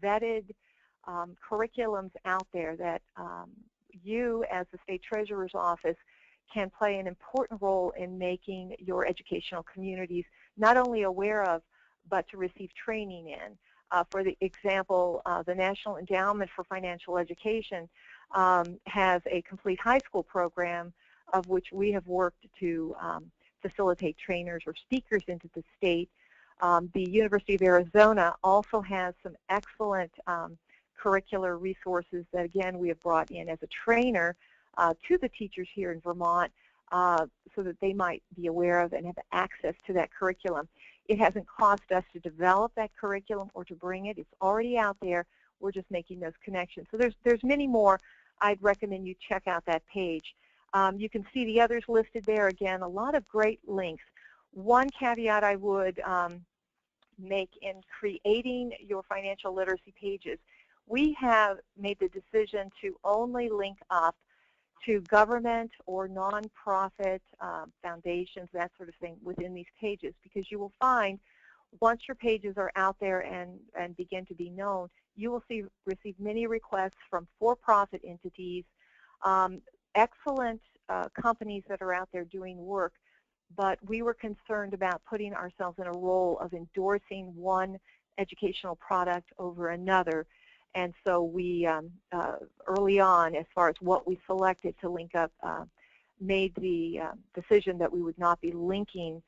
vetted curriculums out there that you, as the State Treasurer's Office, can play an important role in making your educational communities not only aware of, but to receive training in. For the example, the National Endowment for Financial Education has a complete high school program of which we have worked to facilitate trainers or speakers into the state. The University of Arizona also has some excellent curricular resources that, again, we have brought in as a trainer to the teachers here in Vermont so that they might be aware of and have access to that curriculum. It hasn't cost us to develop that curriculum or to bring it. It's already out there. We're just making those connections. So there's many more. I'd recommend you check out that page. You can see the others listed there. Again, a lot of great links. One caveat I would make in creating your financial literacy pages, we have made the decision to only link up to government or nonprofit foundations, that sort of thing, within these pages, because you will find once your pages are out there and begin to be known, you will receive many requests from for-profit entities, excellent companies that are out there doing work, but we were concerned about putting ourselves in a role of endorsing one educational product over another. And so we, early on, as far as what we selected to link up, made the decision that we would not be linking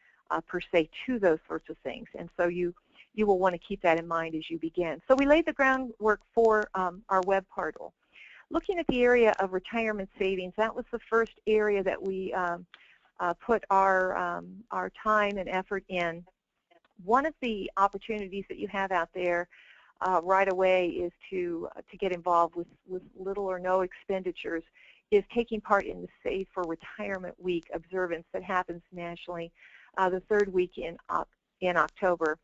per se to those sorts of things. And so you will want to keep that in mind as you begin. So we laid the groundwork for our web portal. Looking at the area of retirement savings, that was the first area that we put our time and effort in. One of the opportunities that you have out there right away is to get involved with little or no expenditures, is taking part in the Save for Retirement Week observance that happens nationally the 3rd week in October.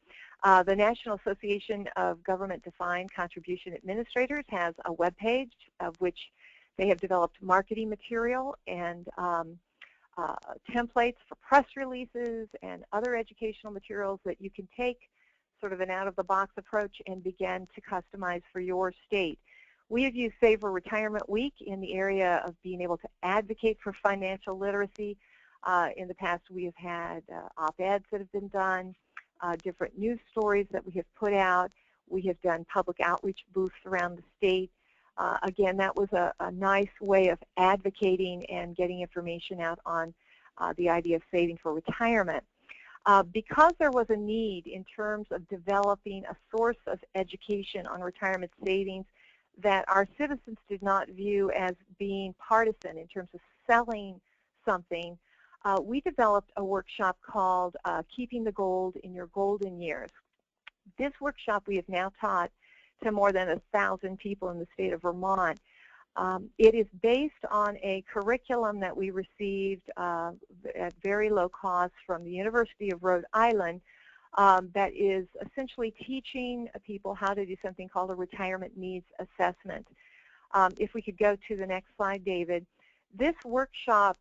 The National Association of Government Defined Contribution Administrators has a web page of which they have developed marketing material and templates for press releases and other educational materials that you can take sort of an out-of-the-box approach and begin to customize for your state. We have used Save for Retirement Week in the area of being able to advocate for financial literacy. In the past, we have had op-eds that have been done, different news stories that we have put out. We have done public outreach booths around the state. Again, that was a nice way of advocating and getting information out on the idea of saving for retirement. Because there was a need in terms of developing a source of education on retirement savings that our citizens did not view as being partisan in terms of selling something, we developed a workshop called Keeping the Gold in Your Golden Years. This workshop we have now taught to more than 1,000 people in the state of Vermont. It is based on a curriculum that we received at very low cost from the University of Rhode Island that is essentially teaching people how to do something called a retirement needs assessment. If we could go to the next slide, David. This workshop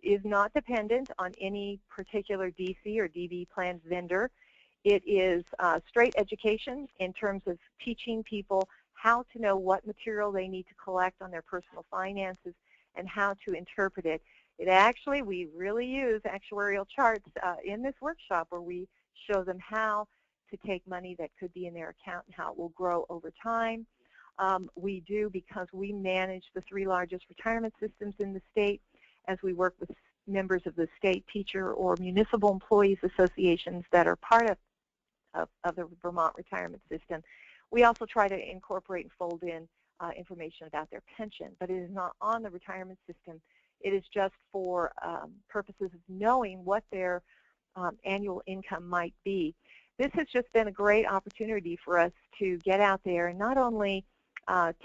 is not dependent on any particular DC or DB plan vendor. It is straight education in terms of teaching people how to know what material they need to collect on their personal finances and how to interpret it. We really use actuarial charts in this workshop where we show them how to take money that could be in their account and how it will grow over time. We do, because we manage the 3 largest retirement systems in the state, as we work with members of the state teacher or municipal employees associations that are part of the Vermont retirement system. We also try to incorporate and fold in information about their pension, but it is not on the retirement system. It is just for purposes of knowing what their annual income might be. This has just been a great opportunity for us to get out there and not only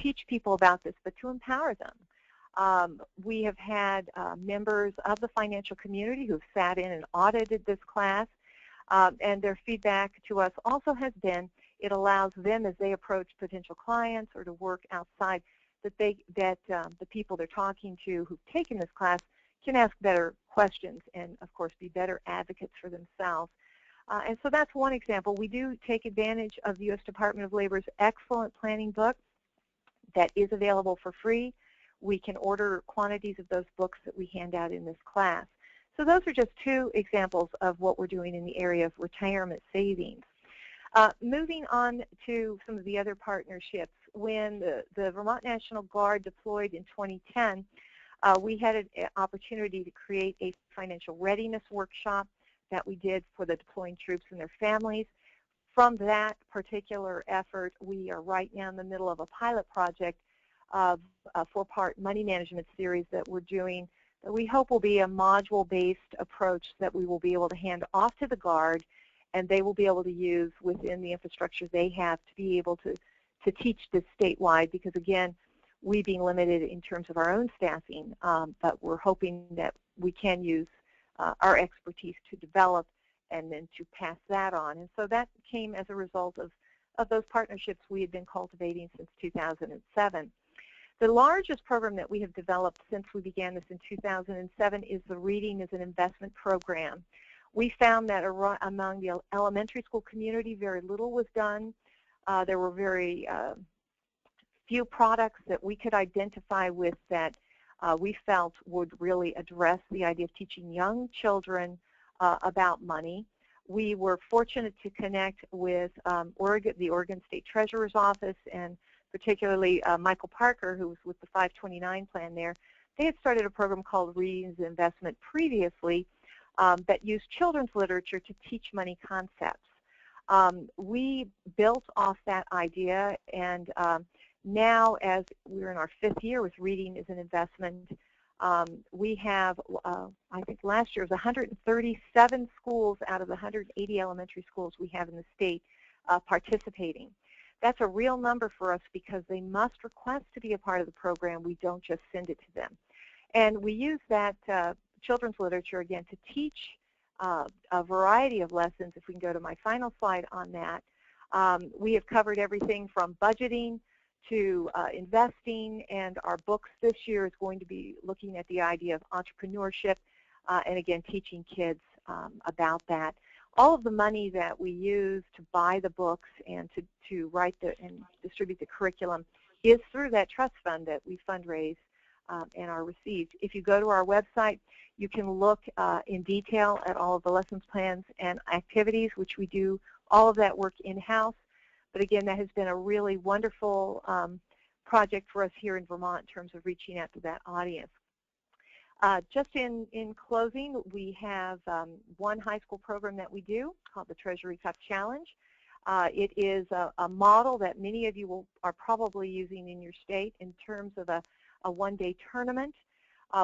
teach people about this, but to empower them. We have had members of the financial community who have sat in and audited this class, and their feedback to us also has been it allows them, as they approach potential clients or to work outside, that the people they're talking to who've taken this class can ask better questions and, of course, be better advocates for themselves. And so that's one example. We do take advantage of the U.S. Department of Labor's excellent planning book that is available for free. We can order quantities of those books that we hand out in this class. So those are just 2 examples of what we're doing in the area of retirement savings. Moving on to some of the other partnerships, when the Vermont National Guard deployed in 2010, we had an opportunity to create a financial readiness workshop that we did for the deploying troops and their families. From that particular effort, we are right now in the middle of a pilot project of a 4-part money management series that we're doing that we hope will be a module-based approach that we will be able to hand off to the Guard, and they will be able to use within the infrastructure they have to be able to teach this statewide, because again, we being limited in terms of our own staffing, but we're hoping that we can use our expertise to develop and then to pass that on. And so that came as a result of those partnerships we had been cultivating since 2007. The largest program that we have developed since we began this in 2007 is the Reading as an Investment program. We found that among the elementary school community, very little was done. There were very few products that we could identify with that we felt would really address the idea of teaching young children about money. We were fortunate to connect with the Oregon State Treasurer's Office, and particularly Michael Parker, who was with the 529 plan there. They had started a program called Reading as an Investment previously that used children's literature to teach money concepts. We built off that idea, and now, as we're in our 5th year with Reading as an Investment, we have, I think last year was 137 schools out of the 180 elementary schools we have in the state participating. That's a real number for us because they must request to be a part of the program. We don't just send it to them. And we use that children's literature, again, to teach a variety of lessons. If we can go to my final slide on that. We have covered everything from budgeting to investing, and our books this year is going to be looking at the idea of entrepreneurship and, again, teaching kids about that. All of the money that we use to buy the books and to write and distribute the curriculum is through that trust fund that we fundraise and are received. If you go to our website, you can look in detail at all of the lessons plans and activities, which we do all of that work in-house. But again, that has been a really wonderful project for us here in Vermont in terms of reaching out to that audience. Just in closing, we have one high school program that we do called the Treasury Cup Challenge. It is a model that many of you are probably using in your state in terms of a one-day tournament.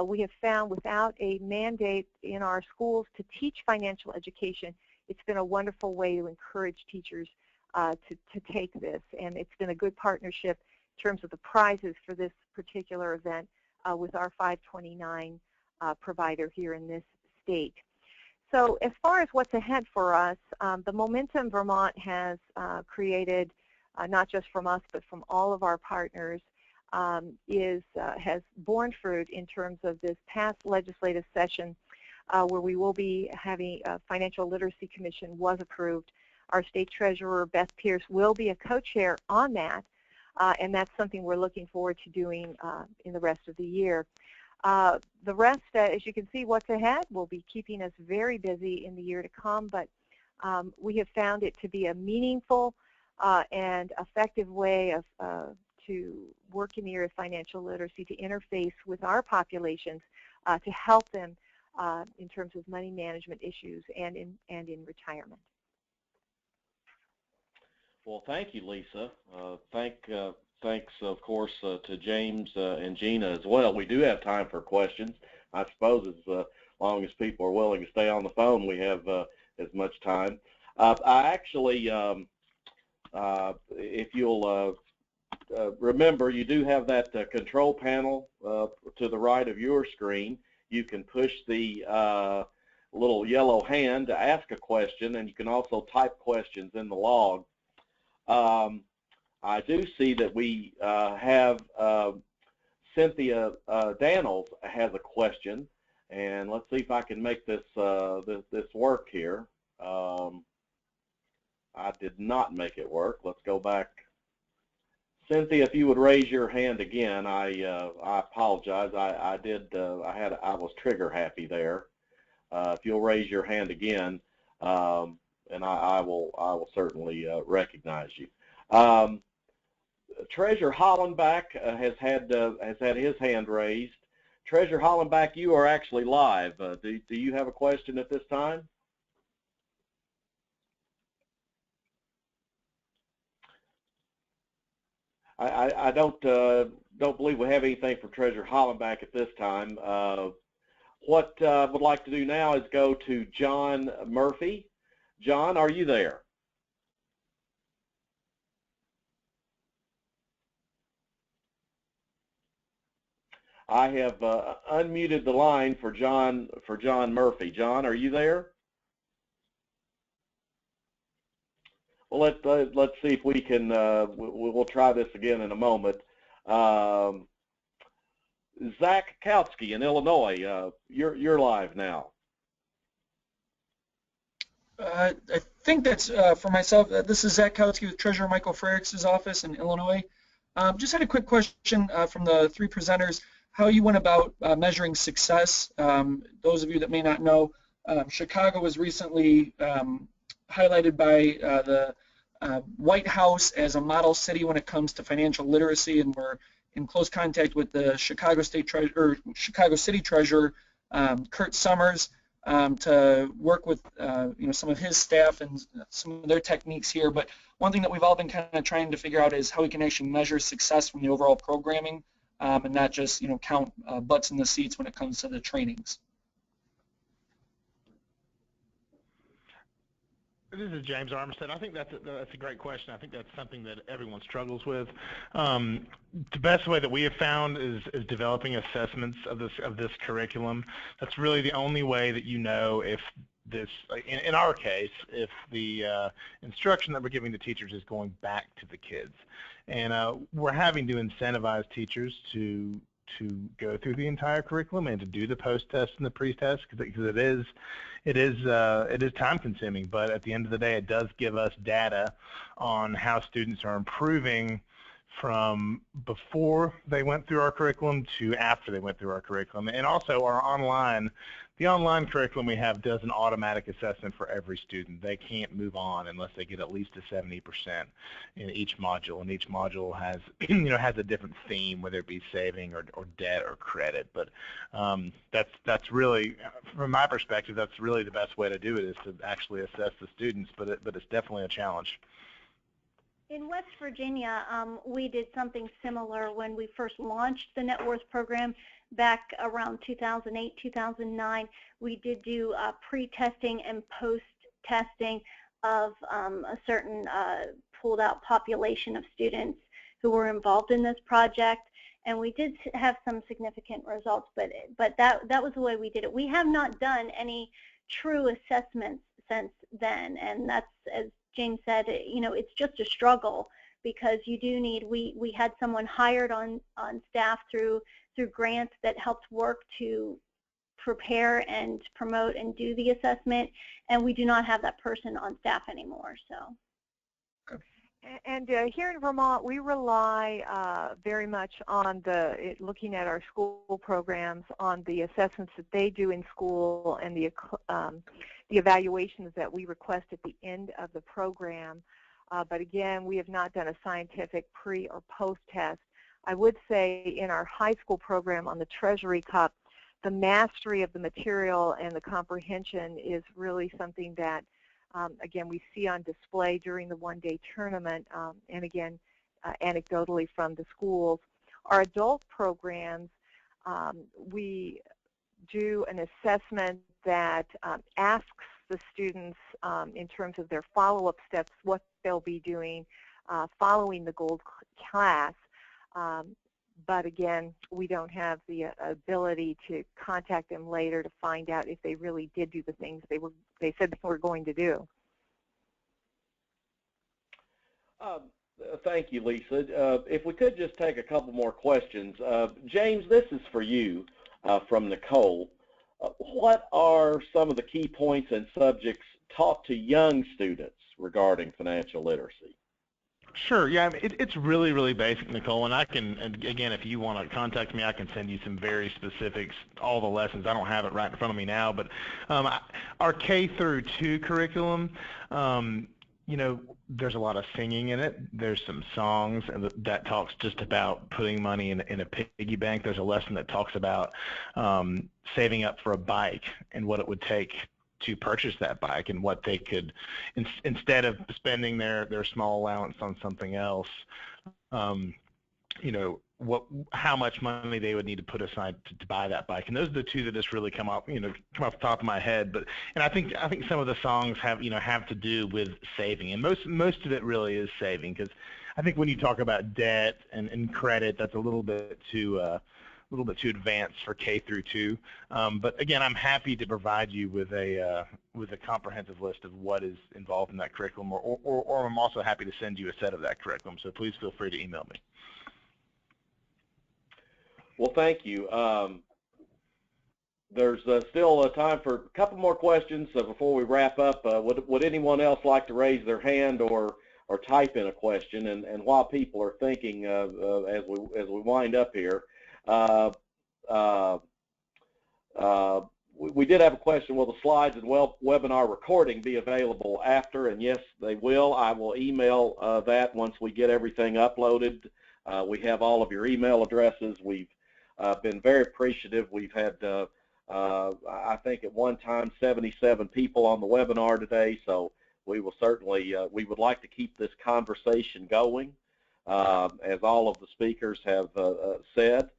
We have found without a mandate in our schools to teach financial education, it's been a wonderful way to encourage teachers to take this, and it's been a good partnership in terms of the prizes for this particular event with our 529 provider here in this state. So as far as what's ahead for us, the momentum Vermont has created, not just from us but from all of our partners, has borne fruit in terms of this past legislative session where we will be having a Financial Literacy Commission was approved. Our State Treasurer, Beth Pierce, will be a co-chair on that, and that's something we're looking forward to doing in the rest of the year. The rest, as you can see, what's ahead will be keeping us very busy in the year to come, but we have found it to be a meaningful and effective way of to work in the area of financial literacy, to interface with our populations, to help them in terms of money management issues and in retirement. Well, thank you, Lisa. Thanks, of course, to James and Gina as well. We do have time for questions. I suppose as long as people are willing to stay on the phone, we have as much time. I actually, if you'll remember, you do have that control panel to the right of your screen. You can push the little yellow hand to ask a question, and you can also type questions in the log. I do see that we have Cynthia Daniels has a question, and let's see if I can make this this work here. I did not make it work. Let's go back. Cynthia, if you would raise your hand again, I apologize. I was trigger happy there. If you'll raise your hand again, and I will certainly recognize you. Treasurer Hollenbach has had his hand raised. Treasurer Hollenbach, you are actually live. Do you have a question at this time? I don't believe we have anything from Treasurer Hollenbach at this time. What I would like to do now is go to John Murphy. John, are you there? I have unmuted the line for John Murphy. John, are you there? Well, let's see if we can. We'll try this again in a moment. Zach Kautsky in Illinois, you're live now. I think that's for myself. This is Zach Kautsky with Treasurer Michael Frerichs' office in Illinois. Just had a quick question from the three presenters, how you went about measuring success. Those of you that may not know, Chicago was recently highlighted by the White House as a model city when it comes to financial literacy, and we're in close contact with the Chicago City Treasurer, Kurt Summers, to work with some of his staff and some of their techniques here. But one thing that we've all been kind of trying to figure out is how we can actually measure success from the overall programming, and not just count butts in the seats when it comes to the trainings. This is James Armistead. I think that's a great question. I think that's something that everyone struggles with. The best way that we have found is developing assessments of this curriculum. That's really the only way that you know if this, in our case, if the instruction that we're giving to teachers is going back to the kids. And we're having to incentivize teachers to go through the entire curriculum and to do the post-test and the pre-test, because it is time-consuming. But at the end of the day, it does give us data on how students are improving from before they went through our curriculum to after they went through our curriculum. And also the online curriculum we have does an automatic assessment for every student. They can't move on unless they get at least a 70% in each module, and each module has has a different theme, whether it be saving or debt or credit. But that's really, from my perspective, that's really the best way to do it, is to actually assess the students. But it's definitely a challenge. In West Virginia, we did something similar when we first launched the Net Worth program back around 2008, 2009. We did do pre-testing and post-testing of a certain pulled out population of students who were involved in this project. and we did have some significant results, but that was the way we did it. We have not done any true assessments since then, and that's, as James said, you know, it's just a struggle, because you do need, we had someone hired on staff through grants that helped work to prepare and promote and do the assessment, and we do not have that person on staff anymore. So. And here in Vermont, we rely very much on looking at our school programs, on the assessments that they do in school, and the evaluations that we request at the end of the program. But again, we have not done a scientific pre or post test. I would say in our high school program on the Treasury Cup, the mastery of the material and the comprehension is really something that, again, we see on display during the one-day tournament, and again, anecdotally from the schools. Our adult programs, we do an assessment that asks the students in terms of their follow-up steps, what they'll be doing following the gold class. But again, we don't have the ability to contact them later to find out if they really did do the things they said they were going to do. Thank you, Lisa. If we could just take a couple more questions. James, this is for you from Nicole. What are some of the key points and subjects taught to young students regarding financial literacy? Sure. Yeah, it's really, really basic, Nicole, and again, if you want to contact me, I can send you some very specifics, all the lessons. I don't have it right in front of me now, but our K through 2 curriculum, you know, there's a lot of singing in it. There's some songs that talks just about putting money in a piggy bank. There's a lesson that talks about saving up for a bike and what it would take to purchase that bike, and what they could, instead of spending their small allowance on something else, you know, how much money they would need to put aside to buy that bike. And those are the two that just really come off the top of my head. And I think some of the songs have to do with saving, and most of it really is saving, because I think when you talk about debt and credit, that's a little bit too advanced for K through 2. But again, I'm happy to provide you with a comprehensive list of what is involved in that curriculum, or I'm also happy to send you a set of that curriculum. So please feel free to email me. Well, thank you. There's still time for a couple more questions before we wrap up. Would anyone else like to raise their hand or type in a question? And while people are thinking, as we wind up here, we did have a question. Will the slides and webinar recording be available after? And yes, they will. I will email that once we get everything uploaded. We have all of your email addresses. We've been very appreciative. We've had, I think at one time, 77 people on the webinar today. So we will certainly, we would like to keep this conversation going. As all of the speakers have said,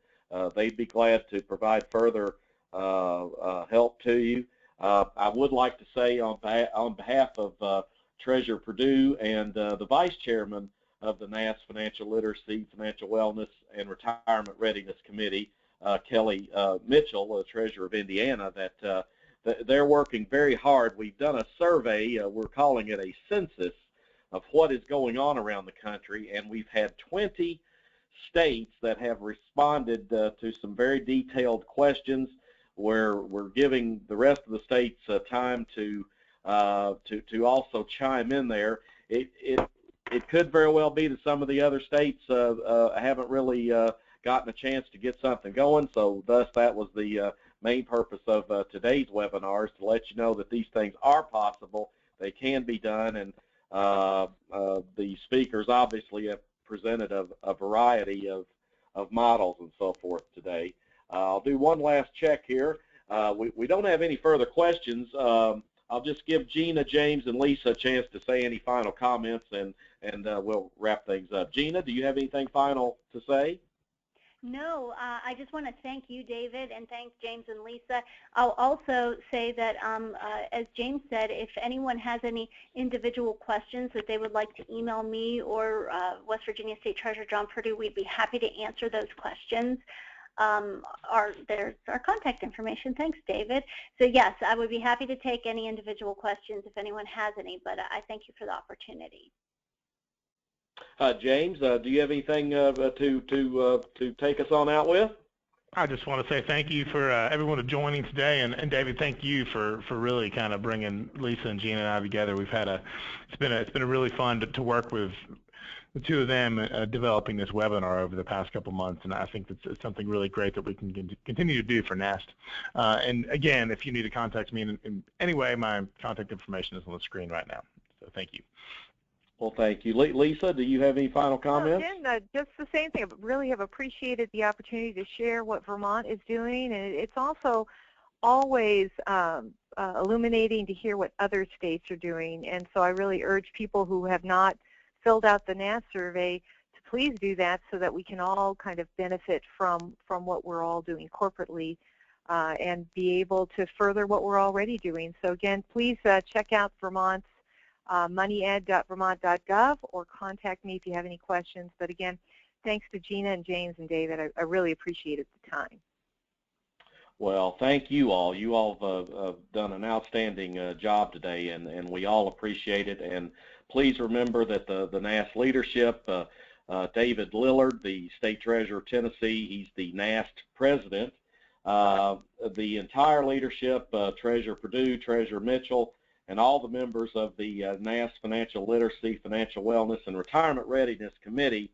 they'd be glad to provide further help to you. I would like to say on behalf of Treasurer Perdue and the Vice Chairman of the NAST Financial Literacy, Financial Wellness, and Retirement Readiness Committee, Kelly Mitchell, the Treasurer of Indiana, that they're working very hard. We've done a survey, we're calling it a census, of what is going on around the country, and we've had 20 states that have responded to some very detailed questions, where we're giving the rest of the states time to also chime in there. It could very well be that some of the other states haven't really gotten a chance to get something going, so thus that was the main purpose of today's webinar, is to let you know that these things are possible, they can be done, and the speakers obviously have presented a variety of models and so forth today. I'll do one last check here. We don't have any further questions. I'll just give Gina, James, and Lisa a chance to say any final comments, and we'll wrap things up. Gina, do you have anything final to say? No, I just want to thank you, David, and thank James and Lisa. I'll also say that, as James said, if anyone has any individual questions that they would like to email me or West Virginia State Treasurer John Purdue, we'd be happy to answer those questions. There's our contact information. Thanks, David. So yes, I would be happy to take any individual questions if anyone has any, but I thank you for the opportunity. James, do you have anything to take us on out with? I just want to say thank you for everyone joining today, and David, thank you for really kind of bringing Lisa and Gina and I together. We've had it's been a really fun to work with the two of them developing this webinar over the past couple months, and I think it's something really great that we can continue to do for NAST. And again, if you need to contact me in any way, my contact information is on the screen right now. So thank you. Well, thank you. Lisa, do you have any final comments? Again, just the same thing. I really have appreciated the opportunity to share what Vermont is doing, and it's also always illuminating to hear what other states are doing. And so I really urge people who have not filled out the NAST survey to please do that so that we can all kind of benefit from what we're all doing corporately and be able to further what we're already doing. So again, please check out Vermont's moneyed.vermont.gov or contact me if you have any questions. But again, thanks to Gina and James and David. I really appreciated the time. Well, thank you all. You all have done an outstanding job today, and we all appreciate it. And please remember that the NAST leadership, David Lillard, the State Treasurer of Tennessee, he's the NAST president. The entire leadership, Treasurer Purdue, Treasurer Mitchell, and all the members of the NAST Financial Literacy, Financial Wellness, and Retirement Readiness Committee,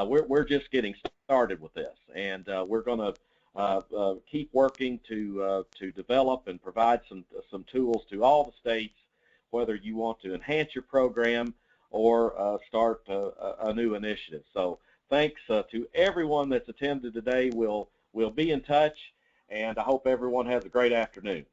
we're just getting started with this, and we're going to keep working to develop and provide some tools to all the states, whether you want to enhance your program or start a new initiative. So thanks to everyone that's attended today. We'll be in touch, and I hope everyone has a great afternoon.